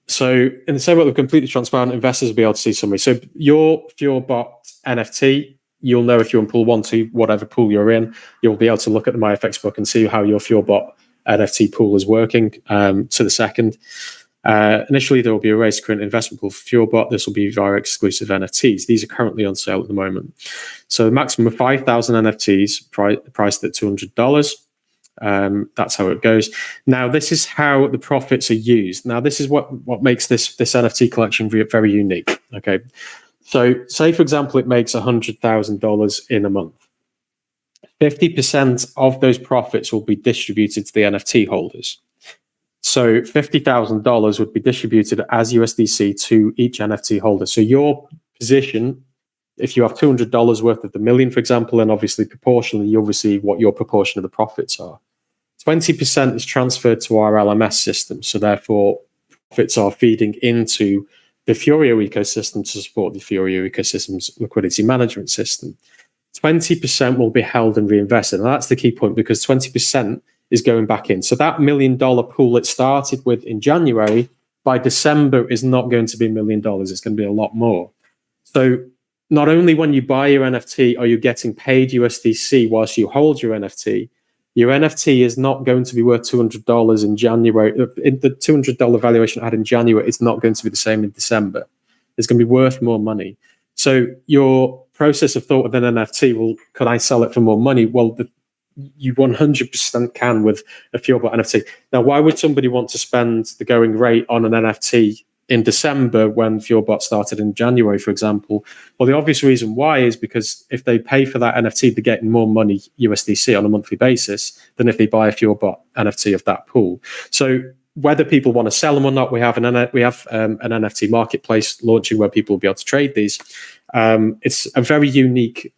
So in the same way, with completely transparent, investors will be able to see summary. So your FureBot NFT, you'll know if you're in pool 1, 2, whatever pool you're in, you'll be able to look at the MyFX book and see how your FureBot NFT pool is working to the second. Initially, there will be a raise to current investment pool for FureBot. This will be via exclusive NFTs. These are currently on sale at the moment. So the maximum of 5,000 NFTs priced at $200. That's how it goes. Now, this is how the profits are used. Now, this is what makes this NFT collection very unique. Okay, so say for example, it makes $100,000 in a month. 50% of those profits will be distributed to the NFT holders. So $50,000 would be distributed as USDC to each NFT holder. So your position, if you have $200 worth of the million, for example, and obviously proportionally, you'll receive what your proportion of the profits are. 20% is transferred to our LMS system. So therefore, profits are feeding into the Furio ecosystem to support the Furio ecosystem's liquidity management system. 20% will be held and reinvested. And that's the key point, because 20% is going back in. So that $1 million pool it started with in January, by December is not going to be $1 million. It's going to be a lot more. So not only when you buy your NFT are you getting paid USDC whilst you hold your NFT is not going to be worth $200 in January. The $200 valuation it had in January, it's not going to be the same in December. It's going to be worth more money. So your process of thought with an NFT, well, could I sell it for more money? Well, you 100% can with a FureBot NFT. Now, why would somebody want to spend the going rate on an NFT in December when FureBot started in January, for example? Well, the obvious reason why is because if they pay for that NFT, they're getting more money USDC on a monthly basis than if they buy a FureBot NFT of that pool. So whether people want to sell them or not, we have an NFT marketplace launching where people will be able to trade these. It's a very unique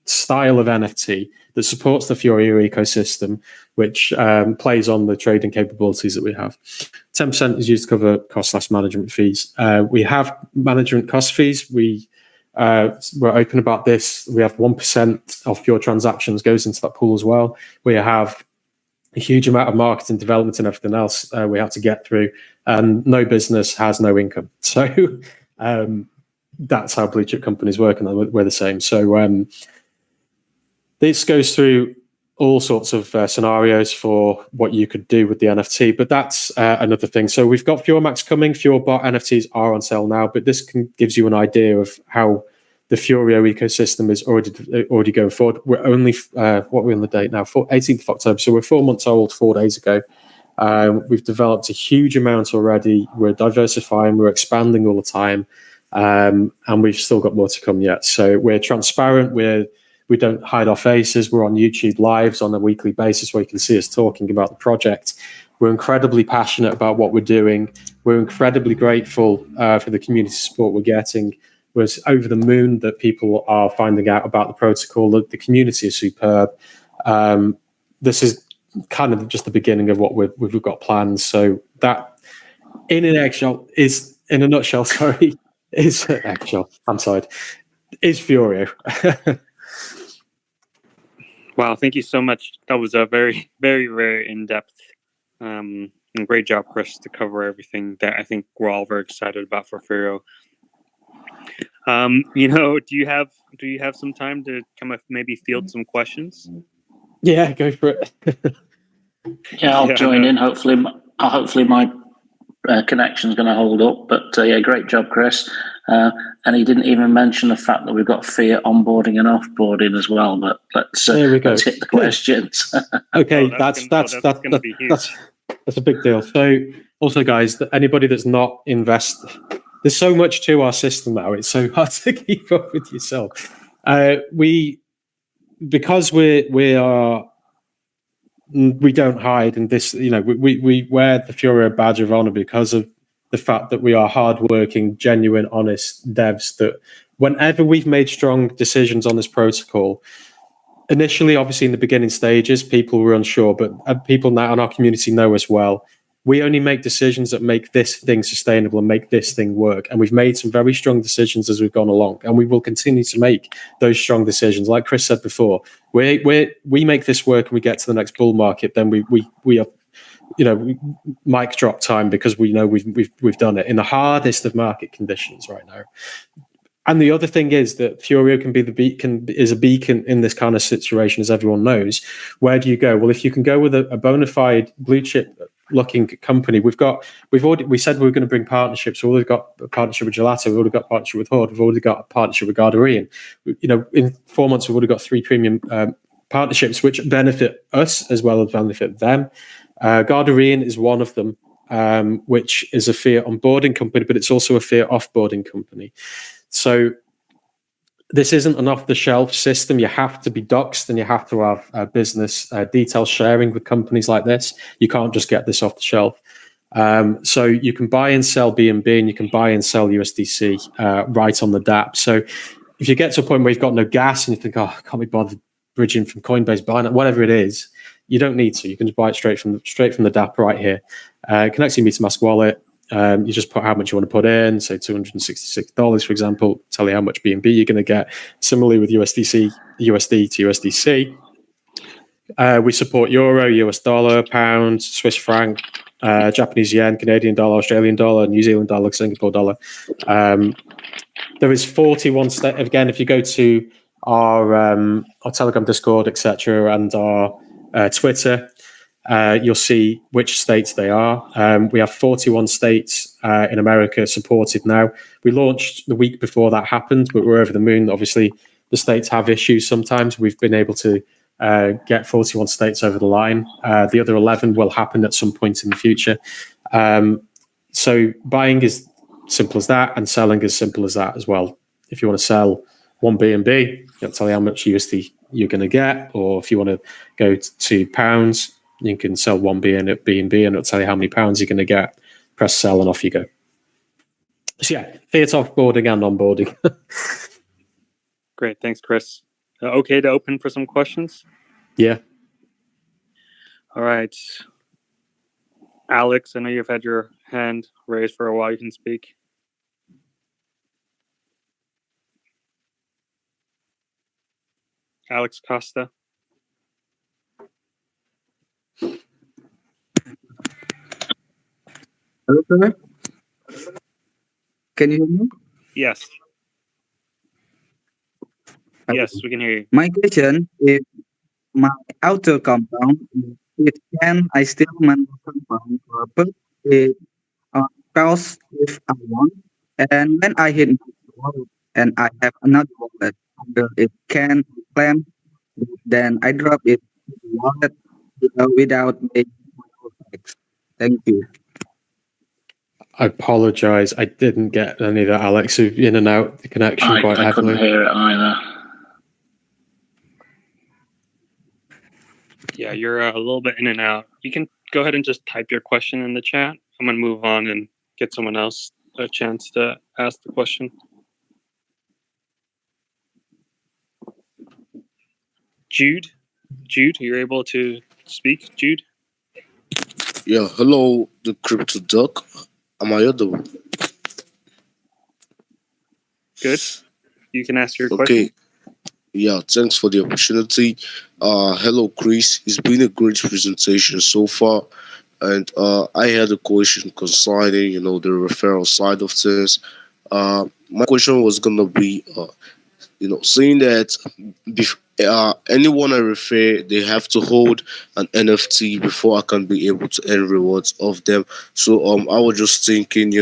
style of NFT that supports the Furio ecosystem, which plays on the trading capabilities that we have. 10% is used to cover cost/management fees. We have management cost fees. We're open about this. We have 1% of your transactions goes into that pool as well. We have a huge amount of marketing, development, and everything else we have to get through. And no business has no income. So that's how blue chip companies work, and we're the same. So this goes through all sorts of scenarios for what you could do with the NFT, but that's another thing. So we've got FureMax coming. FureBot NFTs are on sale now, but this gives you an idea of how the Furio ecosystem is already going forward. We're only, what are we on the date now? 18th of October. So we're 4 months old 4 days ago. We've developed a huge amount already. We're diversifying, we're expanding all the time. And we've still got more to come yet. So we're transparent. We don't hide our faces. We're on YouTube lives on a weekly basis where you can see us talking about the project. We're incredibly passionate about what we're doing. We're incredibly grateful for the community support we're getting. We're over the moon that people are finding out about the protocol. The community is superb. This is kind of just the beginning of what we've got planned. So that, in a nutshell, is Furio. Wow, thank you so much. That was a very, very, very in-depth and great job, Chris, to cover everything that I think we're all very excited about for Furio. Do you have some time to come up, maybe field some questions? Yeah, go for it. Yeah, I'll join in. Hopefully my connection's going to hold up. But yeah, great job, Chris. And he didn't even mention the fact that we've got fiat onboarding and offboarding as well. But let's hit the questions. Okay, that's a big deal. So also, guys, anybody that's not invested, there's so much to our system now. It's so hard to keep up with yourself. Because we don't hide, and this, we wear the Furio badge of honor because of the fact that we are hardworking, genuine, honest devs. That whenever we've made strong decisions on this protocol, initially, obviously in the beginning stages, people were unsure, but people now in our community know us well. We only make decisions that make this thing sustainable and make this thing work. And we've made some very strong decisions as we've gone along, and we will continue to make those strong decisions. Like Chris said before, we make this work and we get to the next bull market, then we are, mic drop time, because we know we've done it in the hardest of market conditions right now. And the other thing is that Furio is a beacon in this kind of situation, as everyone knows. Where do you go? Well, if you can go with a bona fide blue chip looking company, we said we were going to bring partnerships. We've already got a partnership with Gelato. We've already got a partnership with Horde. We've already got a partnership with Garderie. In 4 months, we've already got 3 premium partnerships, which benefit us as well as benefit them. Garderie is one of them, which is a fiat onboarding company, but it's also a fiat offboarding company. So this isn't an off-the-shelf system. You have to be doxed, and you have to have business detail sharing with companies like this. You can't just get this off the shelf. So you can buy and sell BNB, and you can buy and sell USDC right on the DApp. So if you get to a point where you've got no gas and you think, oh, I can't be bothered bridging from Coinbase, Binance, whatever it is, you don't need to. You can just buy it straight from the DApp right here. Connect to your MetaMask wallet. You just put how much you want to put in, say $266, for example, tell you how much BNB you're going to get. Similarly with USD to USDC. We support Euro, US dollar, pound, Swiss franc, Japanese yen, Canadian dollar, Australian dollar, New Zealand dollar, Singapore dollar. There is 41 states. Again, if you go to our Telegram, Discord, etc., and our Twitter, you'll see which states they are. We have 41 states in America supported now. We launched the week before that happened, but we're over the moon. Obviously, the states have issues sometimes. We've been able to get 41 states over the line. The other 11 will happen at some point in the future. So buying is simple as that, and selling is simple as that as well. If you want to sell one BNB, it'll tell you how much USD you're going to get, or if you want to go to pounds, you can sell one BNB and it'll tell you how many pounds you're going to get. Press sell and off you go. So yeah, fiat offboarding and onboarding. Great, thanks, Chris. Okay to open for some questions? Yeah. All right. Alex, I know you've had your hand raised for a while. You can speak. Alex Costa. Hello, sir. Can you hear me? Yes. Okay. Yes, we can hear you. My question is, my auto compound, it can I still manage compound or put it on pause if I want, and when I hit my wallet and I have another wallet, whether it can claim, then I drop it to the wallet without making mistakes. Thank you. I apologize. I didn't get any of that, Alex. In and out the connection quite I heavily. couldn't hear it either. Yeah, you're a little bit in and out. You can go ahead and just type your question in the chat. I'm going to move on and get someone else a chance to ask the question. Jude, you're able to speak, Jude? Yeah, hello, the Crypto Duck. Am I audible? Good. You can ask your Okay. question. Yeah, thanks for the opportunity. Hello, Chris. It's been a great presentation so far. And I had a question concerning, the referral side of things. My question was going to be, saying that anyone I refer, they have to hold an NFT before I can be able to earn rewards of them. So I was just thinking,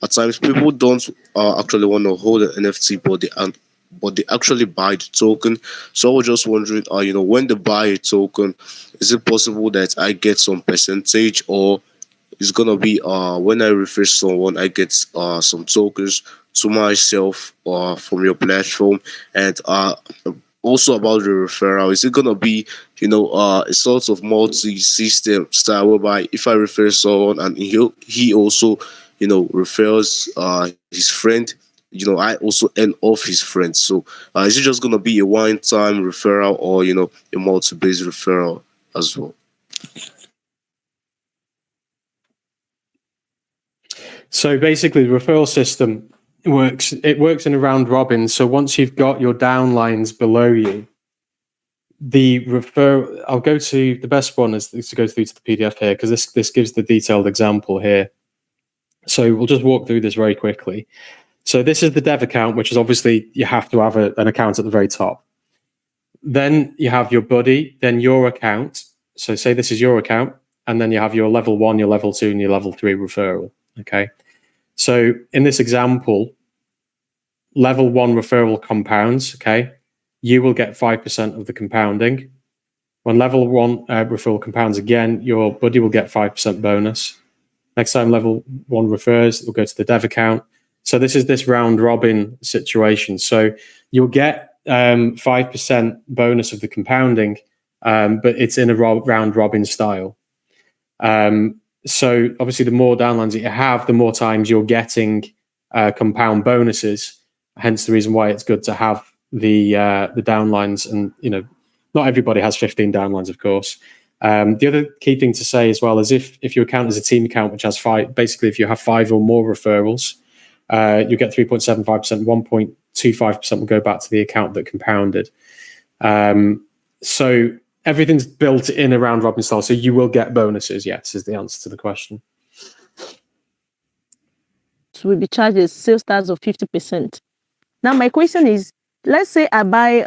at times people don't actually want to hold an NFT, but they actually buy the token. So I was just wondering, when they buy a token, is it possible that I get some percentage, or it's gonna be when I refer someone, I get some tokens to myself from your platform? And also about the referral, is it gonna be a sort of multi-system style whereby if I refer someone and he also refers his friend, I also earn off his friends? So is it just gonna be a one-time referral, or a multi-based referral as well? So basically, the referral system works in a round robin. So once you've got your downlines below you, I'll go to the best one is to go through to the PDF here, because this gives the detailed example here. So we'll just walk through this very quickly. So this is the dev account, which is obviously you have to have an account at the very top. Then you have your buddy, then your account. So say this is your account, and then you have your level 1, your level 2, and your level 3 referral. Okay. So in this example, level 1 referral compounds. Okay. You will get 5% of the compounding. When level 1 referral compounds again, your buddy will get 5% bonus. Next time level 1 refers, it will go to the dev account. So this is this round robin situation. So you'll get 5% bonus of the compounding, but it's in a round robin style. So obviously, the more downlines that you have, the more times you're getting compound bonuses. Hence the reason why it's good to have the downlines. And not everybody has 15 downlines, of course. The other key thing to say as well is if your account is a team account which has 5, basically if you have 5 or more referrals, you get 3.75%, 1.25% will go back to the account that compounded. So everything's built in a round robin style, so you will get bonuses, yes, is the answer to the question. So we'll be charged a sales tax of 50%. Now my question is, let's say I buy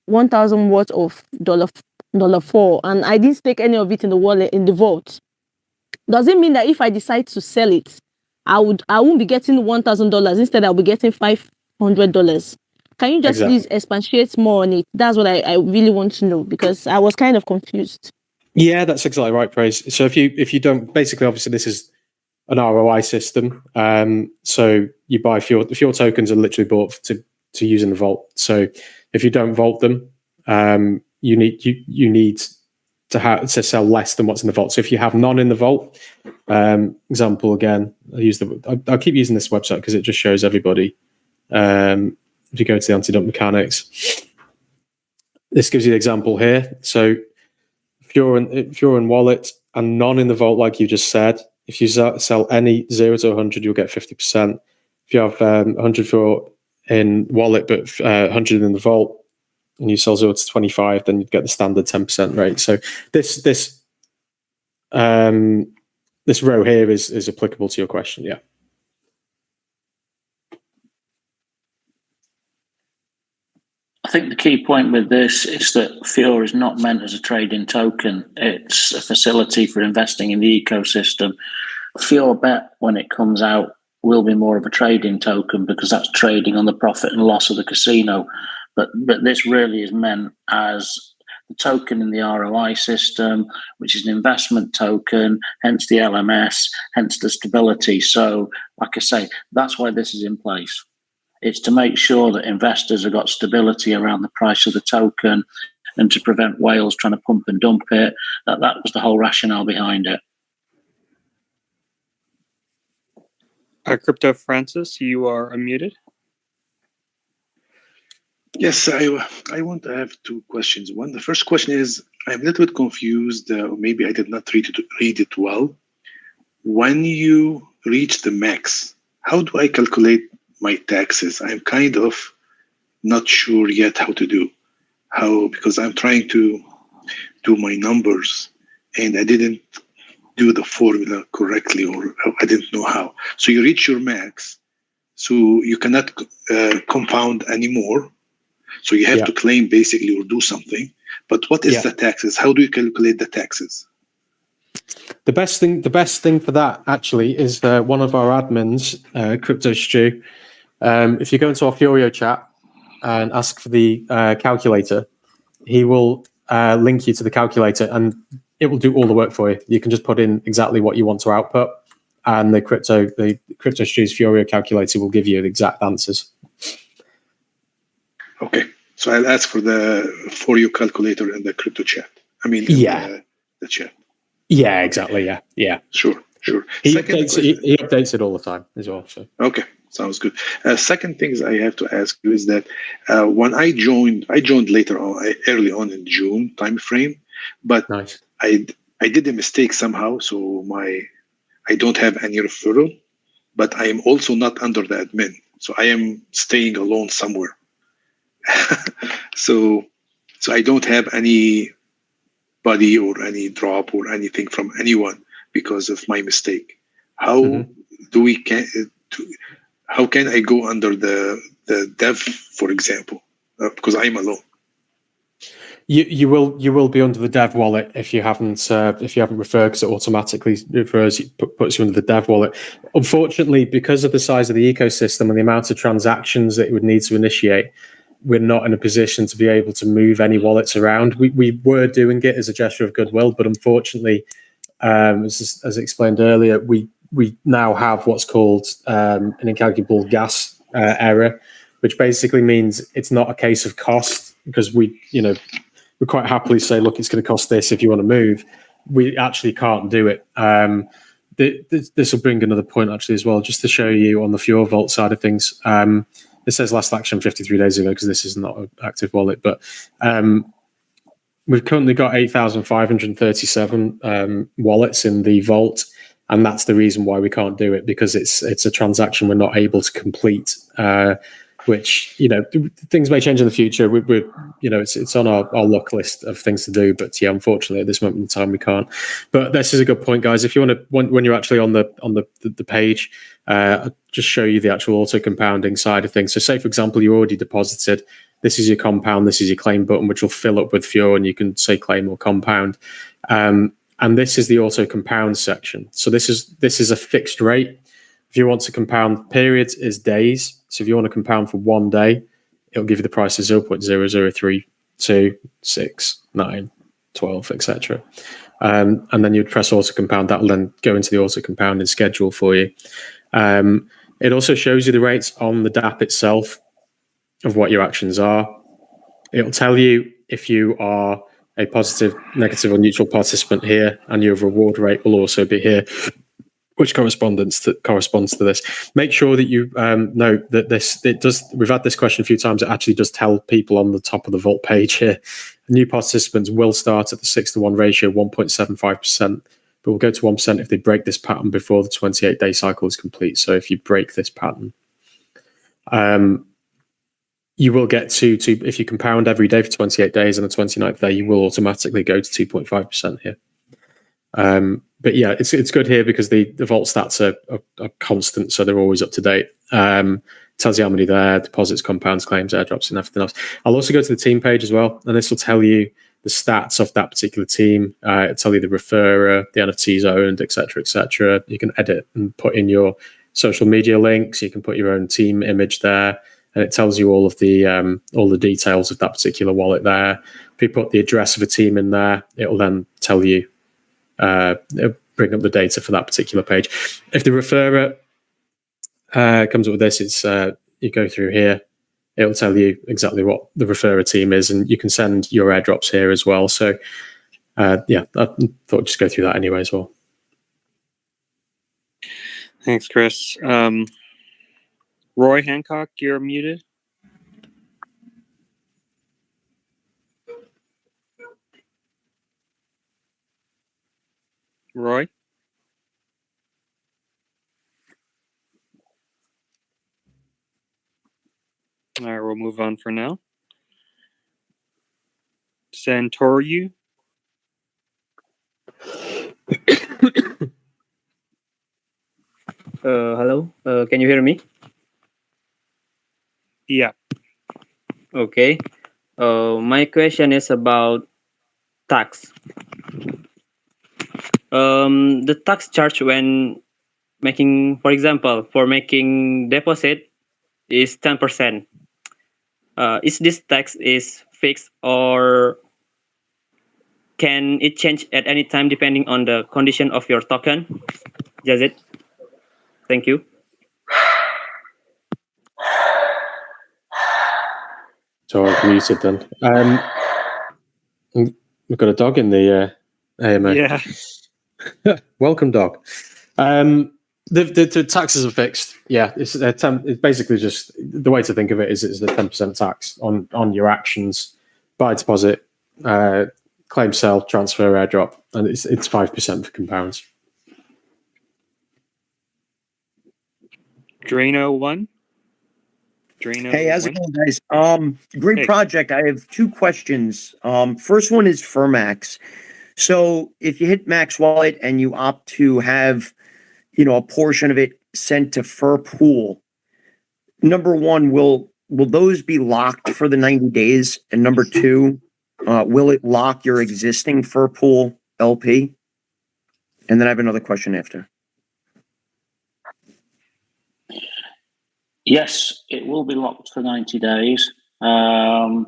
1,000 worth of $4 and I didn't stake any of it in the wallet, in the vault. Does it mean that if I decide to sell it, I won't be getting $1,000, instead I'll be getting $500? Can you just please expatiate more on it? That's what I really want to know, because I was kind of confused. Yeah, that's exactly right, Praise. So if you don't, basically, obviously this is an ROI system. So you buy Furio tokens are literally bought to use in the vault. So if you don't vault them, you need to sell less than what's in the vault. So if you have none in the vault, example again, I'll keep using this website because it just shows everybody. If you go to the anti-dump mechanics, this gives you the example here. So if you're in wallet and none in the vault, like you just said, if you sell any 0 to 100, you'll get 50%. If you have 100 in wallet but 100 in the vault, and you sell 0 to 25, then you'd get the standard 10% rate. So this row here is applicable to your question. Yeah. I think the key point with this is that Furio is not meant as a trading token. It's a facility for investing in the ecosystem. Furio Bet, when it comes out, will be more of a trading token because that's trading on the profit and loss of the casino. But this really is meant as the token in the ROI system, which is an investment token, hence the LMS, hence the stability. So, like I say, that's why this is in place. It's to make sure that investors have got stability around the price of the token and to prevent whales trying to pump and dump it. That was the whole rationale behind it. Crypto Francis, you are unmuted. Yes, I want to have 2 questions. One, the first question is, I'm a little bit confused, or maybe I did not read it well. When you reach the max, how do I calculate my taxes? I'm kind of not sure yet how to do. Because I'm trying to do my numbers and I didn't do the formula correctly, or I didn't know how. So you reach your max, so you cannot compound anymore. So you have to claim basically or do something. But what is the taxes? How do you calculate the taxes? The best thing for that actually is one of our admins, Crypto Stew. If you go into our Furio chat and ask for the calculator, he will link you to the calculator and it will do all the work for you. You can just put in exactly what you want to output, and the Crypto Stew's Furio calculator will give you the exact answers. Okay, so I'll ask for your calculator in the crypto chat. The chat. Yeah, exactly. Yeah. Sure. He updates it all the time as well. So. Okay, sounds good. Second things I have to ask you is that when I joined later on, early on in June time frame, but nice. I did a mistake somehow, so I don't have any referral. but I am also not under the admin. So I am staying alone somewhere. so I don't have any body or any drop or anything from anyone because of my mistake. How do we how can I go under the dev, for example, because I'm alone? You will be under the dev wallet if you haven't referred, because it automatically refers, puts you under the dev wallet. Unfortunately, because of the size of the ecosystem and the amount of transactions that it would need to initiate, we're not in a position to be able to move any wallets around. We were doing it as a gesture of goodwill, but unfortunately, as explained earlier, we now have what's called an incalculable gas error, which basically means it's not a case of cost, because we quite happily say, look, it's going to cost this if you want to move. We actually can't do it. This will bring another point actually as well, just to show you on the Furio Vault side of things. It says last action 53 days ago, because this is not an active wallet, but we've currently got 8,537 wallets in the vault, and that's the reason why we can't do it, because it's a transaction we're not able to complete. Which things may change in the future. We're it's on our luck list of things to do, but yeah, unfortunately at this moment in time we can't. But this is a good point, guys. If you want to, when you're actually on the page, I'll just show you the actual auto compounding side of things. So say for example you already deposited. This is your compound. This is your claim button, which will fill up with Furio, and you can say claim or compound. And this is the auto compound section. So this is a fixed rate. If you want to compound, periods is days. So if you want to compound for 1 day, it'll give you the price of 0.0032, 6, 9, 12, etc. And then you'd press auto compound. That will then go into the auto compounding schedule for you. It also shows you the rates on the DApp itself of what your actions are. It'll tell you if you are a positive, negative, or neutral participant here, and your reward rate will also be here, which corresponds to this. Make sure that you know that it does. We've had this question a few times. It actually does tell people on the top of the vault page here. New participants will start at the 6-to-1 ratio, 1.75%, but will go to 1% if they break this pattern before the 28-day cycle is complete. So if you break this pattern, you will get to if you compound every day for 28 days, and the 29th day, you will automatically go to 2.5% here. But yeah, it's good here because the vault stats are constant, so they're always up to date. Tells you how many there, deposits, compounds, claims, airdrops, and everything else. I'll also go to the team page as well, and this will tell you the stats of that particular team. It'll tell you the referrer, the NFTs owned, etc., etc. You can edit and put in your social media links. You can put your own team image there, and it tells you all the details of that particular wallet there. If you put the address of a team in there, it will then tell you. It'll bring up the data for that particular page. If the referrer comes up with this, it's you go through here. It'll tell you exactly what the referrer team is, and you can send your airdrops here as well. So, yeah, I thought I'd just go through that anyway as well. Thanks, Chris. Roy Hancock, you're muted. Roy? All right, we'll move on for now. Santoru? Hello, can you hear me? Yeah. Okay. My question is about tax. The tax charge when making, for example, for making deposit is 10%. Is this tax is fixed, or can it change at any time depending on the condition of your token? That's it. Thank you. So I've muted then. We've got a dog in the AMA. Yeah. Welcome, dog. The taxes are fixed. Yeah, it's basically just the way to think of it is it's the 10% tax on your actions, buy, deposit, claim, sell, transfer, airdrop, and it's 5% for compounds. Drano1. Hey, how's it going, guys? Great Hey. project. I have two questions. First one is for Max. So if you hit Max Wallet and you opt to have, a portion of it sent to Fur Pool, number one, will those be locked for the 90 days? And number two, will it lock your existing Fur Pool LP? And then I have another question after. Yes, it will be locked for 90 days. And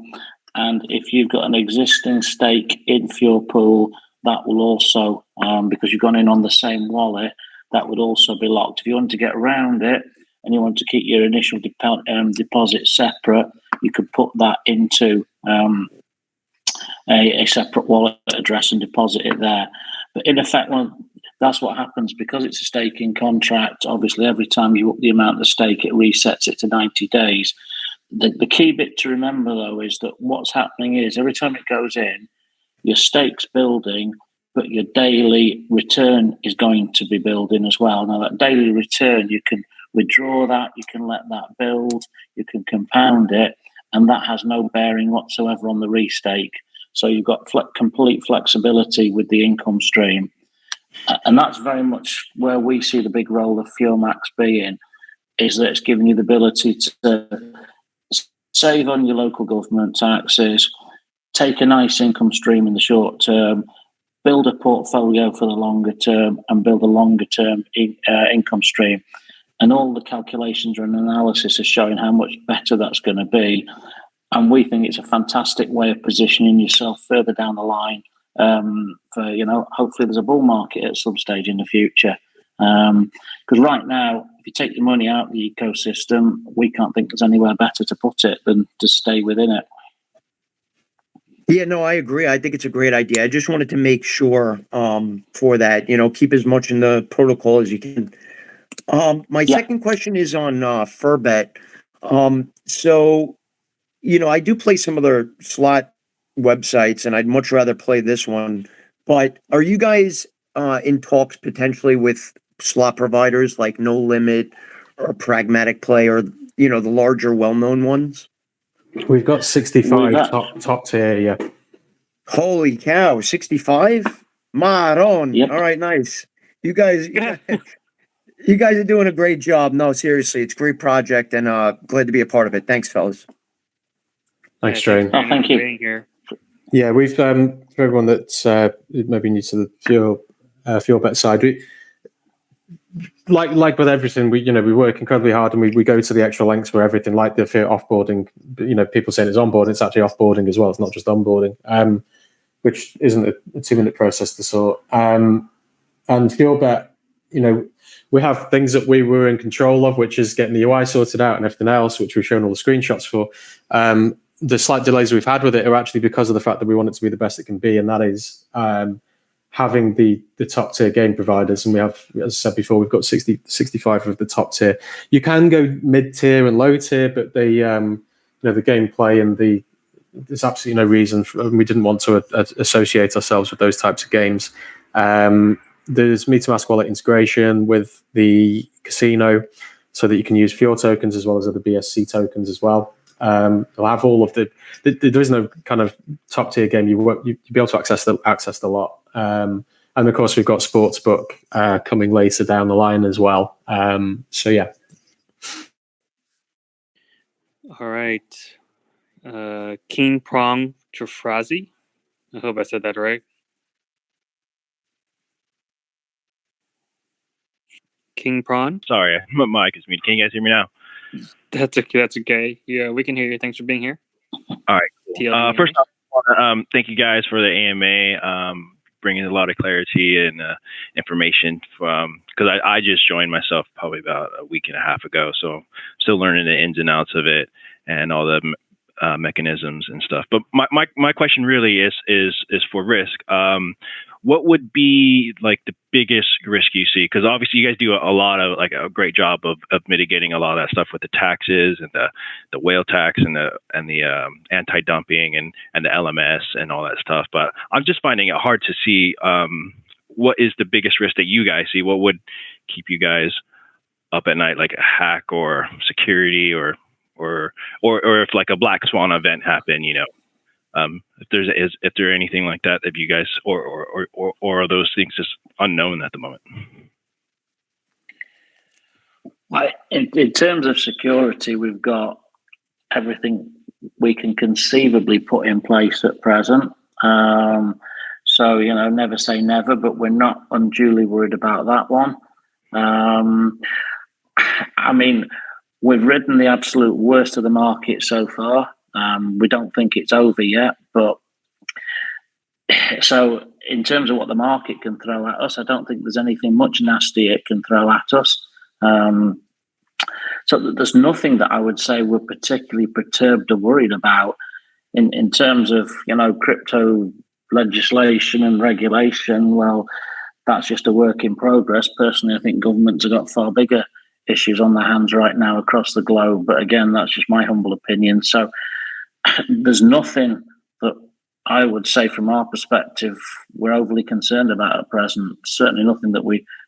if you've got an existing stake in Furio Pool, that will also, because you've gone in on the same wallet, that would also be locked. If you want to get around it and you want to keep your initial deposit separate, you could put that into a separate wallet address and deposit it there. But in effect, that's what happens because it's a staking contract. Obviously, every time you up the amount of stake, it resets it to 90 days. The key bit to remember, though, is that what's happening is every time it goes in, your stake's building, but your daily return is going to be building as well. Now, that daily return, you can withdraw that, you can let that build, you can compound it, and that has no bearing whatsoever on the restake. So you've got complete flexibility with the income stream. And that's very much where we see the big role of FuelMax being, is that it's giving you the ability to save on your local government taxes, take a nice income stream in the short term, build a portfolio for the longer term, and build a longer term income stream. And all the calculations and analysis are showing how much better that's going to be. And we think it's a fantastic way of positioning yourself further down the line. For hopefully there's a bull market at some stage in the future. Because right now, if you take your money out of the ecosystem, we can't think there's anywhere better to put it than to stay within it. Yeah, no, I agree. I think it's a great idea. I just wanted to make sure for that, keep as much in the protocol as you can. My second question is on Furbet. So, I do play some other slot websites, and I'd much rather play this one. But are you guys in talks potentially with slot providers like No Limit or Pragmatic Play or the larger, well-known ones? We've got 65 top tier, yeah. Holy cow, 65? Maron. Yep. All right, nice. You guys are doing a great job. No, seriously, it's a great project, and glad to be a part of it. Thanks, fellas. Thanks, Train. Thank you. Being here. Yeah, we've for everyone that's maybe new to the fuel bet side, we like with everything, we work incredibly hard and we go to the extra lengths for everything, like the fear offboarding. People saying it's onboarding, it's actually offboarding as well. It's not just onboarding, which isn't a 2-minute process to sort. And fuel bet, we have things that we were in control of, which is getting the UI sorted out and everything else, which we've shown all the screenshots for. The slight delays we've had with it are actually because of the fact that we want it to be the best it can be, and that is having the top tier game providers. And we have, as I said before, we've got 65 of the top tier. You can go mid tier and low tier, but the gameplay and there's absolutely no reason we didn't want to associate ourselves with those types of games. There's MetaMask wallet integration with the casino, so that you can use Fuel tokens as well as other BSC tokens as well. They'll have all of there is no kind of top tier game you'll be able to access the lot. And of course we've got Sportsbook coming later down the line as well. So yeah. All right. King Prong Trafrazi. I hope I said that right. King Prawn. Sorry, my mic is muted. Can you guys hear me now? That's okay. Yeah, we can hear you. Thanks for being here. All right. Cool. First off, I want to thank you guys for the AMA, bringing a lot of clarity and information because I just joined myself probably about a week and a half ago, so I'm still learning the ins and outs of it and all the mechanisms and stuff. But my question really is for risk. What would be like the biggest risk you see? Because obviously you guys do a great job of mitigating a lot of that stuff with the taxes and the whale tax and the anti-dumping and the LMS and all that stuff. But I'm just finding it hard to see what is the biggest risk that you guys see. What would keep you guys up at night, like a hack or security or if like a black swan event happened, if there anything like that, if you guys or are those things just unknown at the moment? In terms of security, we've got everything we can conceivably put in place at present. So, never say never, but we're not unduly worried about that one. I mean, we've ridden the absolute worst of the market so far. We don't think it's over yet, but so in terms of what the market can throw at us, I don't think there's anything much nasty it can throw at us. So there's nothing that I would say we're particularly perturbed or worried about in terms of, crypto legislation and regulation. Well, that's just a work in progress. Personally, I think governments have got far bigger issues on their hands right now across the globe. But again, that's just my humble opinion. So there's nothing that I would say from our perspective we're overly concerned about at present. Certainly nothing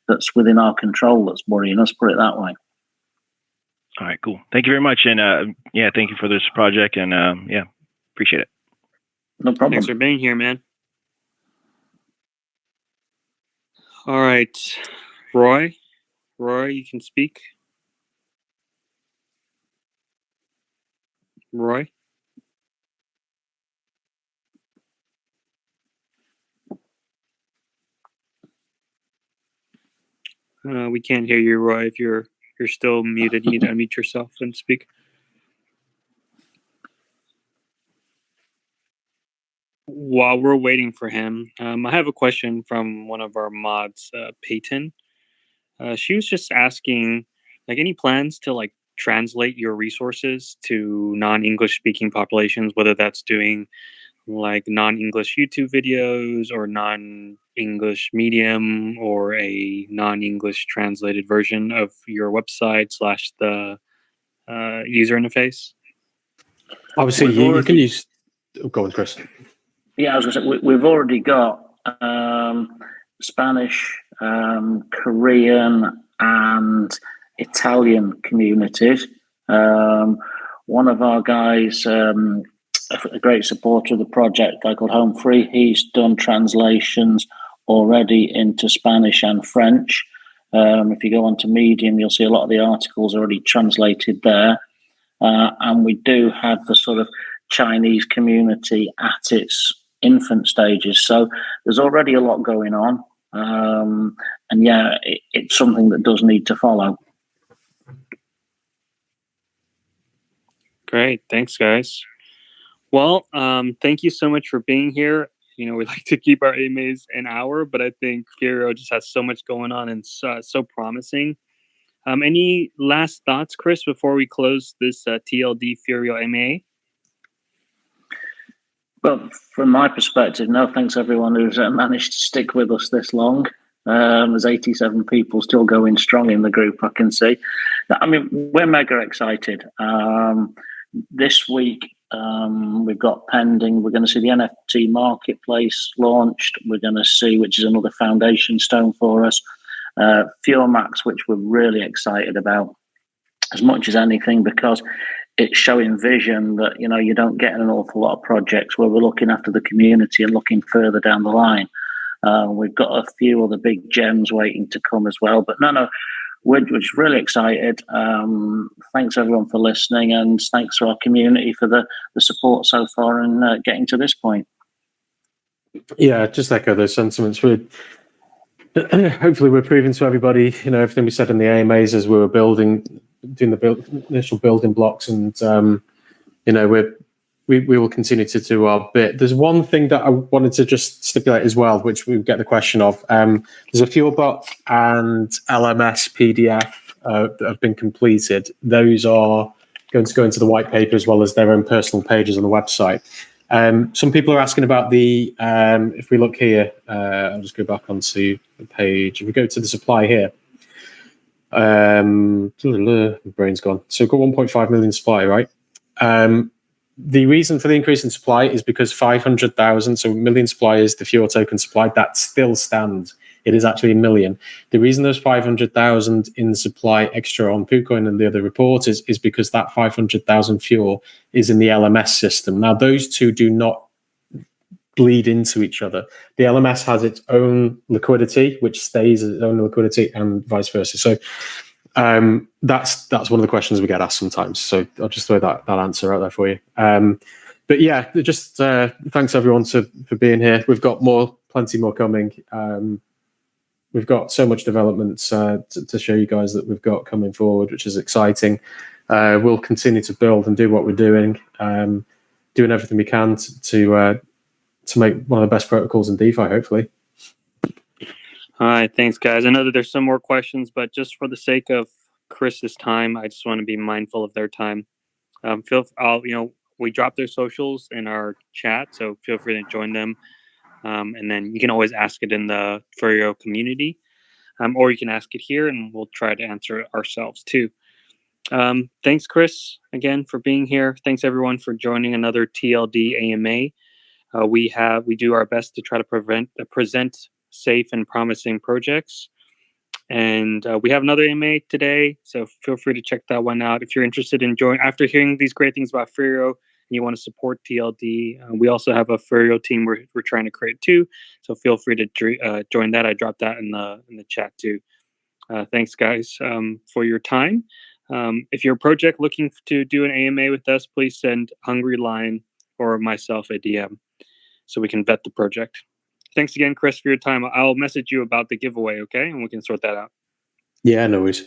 that's within our control that's worrying us, put it that way. All right, cool. Thank you very much. And thank you for this project. And appreciate it. No problem. Thanks for being here, man. All right, Roy, you can speak. Roy? We can't hear you, Roy. If you're still muted, you need to unmute yourself and speak. While we're waiting for him, I have a question from one of our mods, Peyton. She was just asking, any plans to translate your resources to non-English speaking populations, whether that's doing non-English YouTube videos or non-English Medium or a non-English translated version of your website / the user interface? Obviously, you can use. Go on, Chris. Yeah, I was going to say we've already got Spanish, Korean, and Italian communities. One of our guys, a great supporter of the project, a guy called Home Free, he's done translations already into Spanish and French. If you go onto Medium, you'll see a lot of the articles already translated there. And we do have the sort of Chinese community at its infant stages. So there's already a lot going on. And it's something that does need to follow. Great. Thanks, guys. Well, thank you so much for being here. We like to keep our AMAs an hour, but I think Furio just has so much going on and so promising. Any last thoughts, Chris, before we close this TLD Furio AMA? Well, from my perspective, no thanks everyone who's managed to stick with us this long. There's 87 people still going strong in the group, I can see. I mean, we're mega excited. This week, we've got pending, we're going to see the NFT marketplace launched. We're going to see, which is another foundation stone for us, Max, which we're really excited about as much as anything, because it's showing vision that, you don't get in an awful lot of projects where we're looking after the community and looking further down the line. We've got a few other big gems waiting to come as well. But no, we're just really excited. Thanks everyone for listening, and thanks to our community for the support so far and getting to this point. Yeah, just echo those sentiments. Hopefully we're proving to everybody, everything we said in the AMAs as we were doing the initial building blocks, and we will continue to do our bit. There's one thing that I wanted to just stipulate as well, which we get the question of. There's a FuelBot and LMS PDF that have been completed. Those are going to go into the white paper as well as their own personal pages on the website. Some people are asking about the, if we look here, I'll just go back onto the page. If we go to the supply here, my brain's gone. So we've got 1.5 million supply, right? The reason for the increase in supply is because 500,000, so a million supply is the Fuel token supply, that still stands. It is actually 1 million. The reason there's 500,000 in supply extra on PooCoin and the other report is because that 500,000 fuel is in the LMS system. Now, those two do not bleed into each other. The LMS has its own liquidity, which stays its own liquidity, and vice versa. So that's one of the questions we get asked sometimes. So I'll just throw that answer out there for you. But yeah, just thanks everyone for being here. We've got plenty more coming. We've got so much development to show you guys that we've got coming forward, which is exciting. We'll continue to build and do what we're doing, doing everything we can to make one of the best protocols in DeFi, hopefully. All right, thanks, guys. I know that there's some more questions, but just for the sake of Chris's time, I just want to be mindful of their time. We drop their socials in our chat, so feel free to join them. And then you can always ask it in the Furio community, or you can ask it here, and we'll try to answer it ourselves too. Thanks, Chris, again for being here. Thanks everyone for joining another TLD AMA. We do our best to try to present safe and promising projects. And we have another AMA today, so feel free to check that one out. If you're interested in joining, after hearing these great things about Furio and you want to support TLD, we also have a Furio team we're trying to create too. So feel free to join that. I dropped that in the chat too. Thanks, guys, for your time. If you're a project looking to do an AMA with us, please send Hungry Lion or myself a DM so we can vet the project. Thanks again, Chris, for your time. I'll message you about the giveaway, okay? And we can sort that out. Yeah, no worries.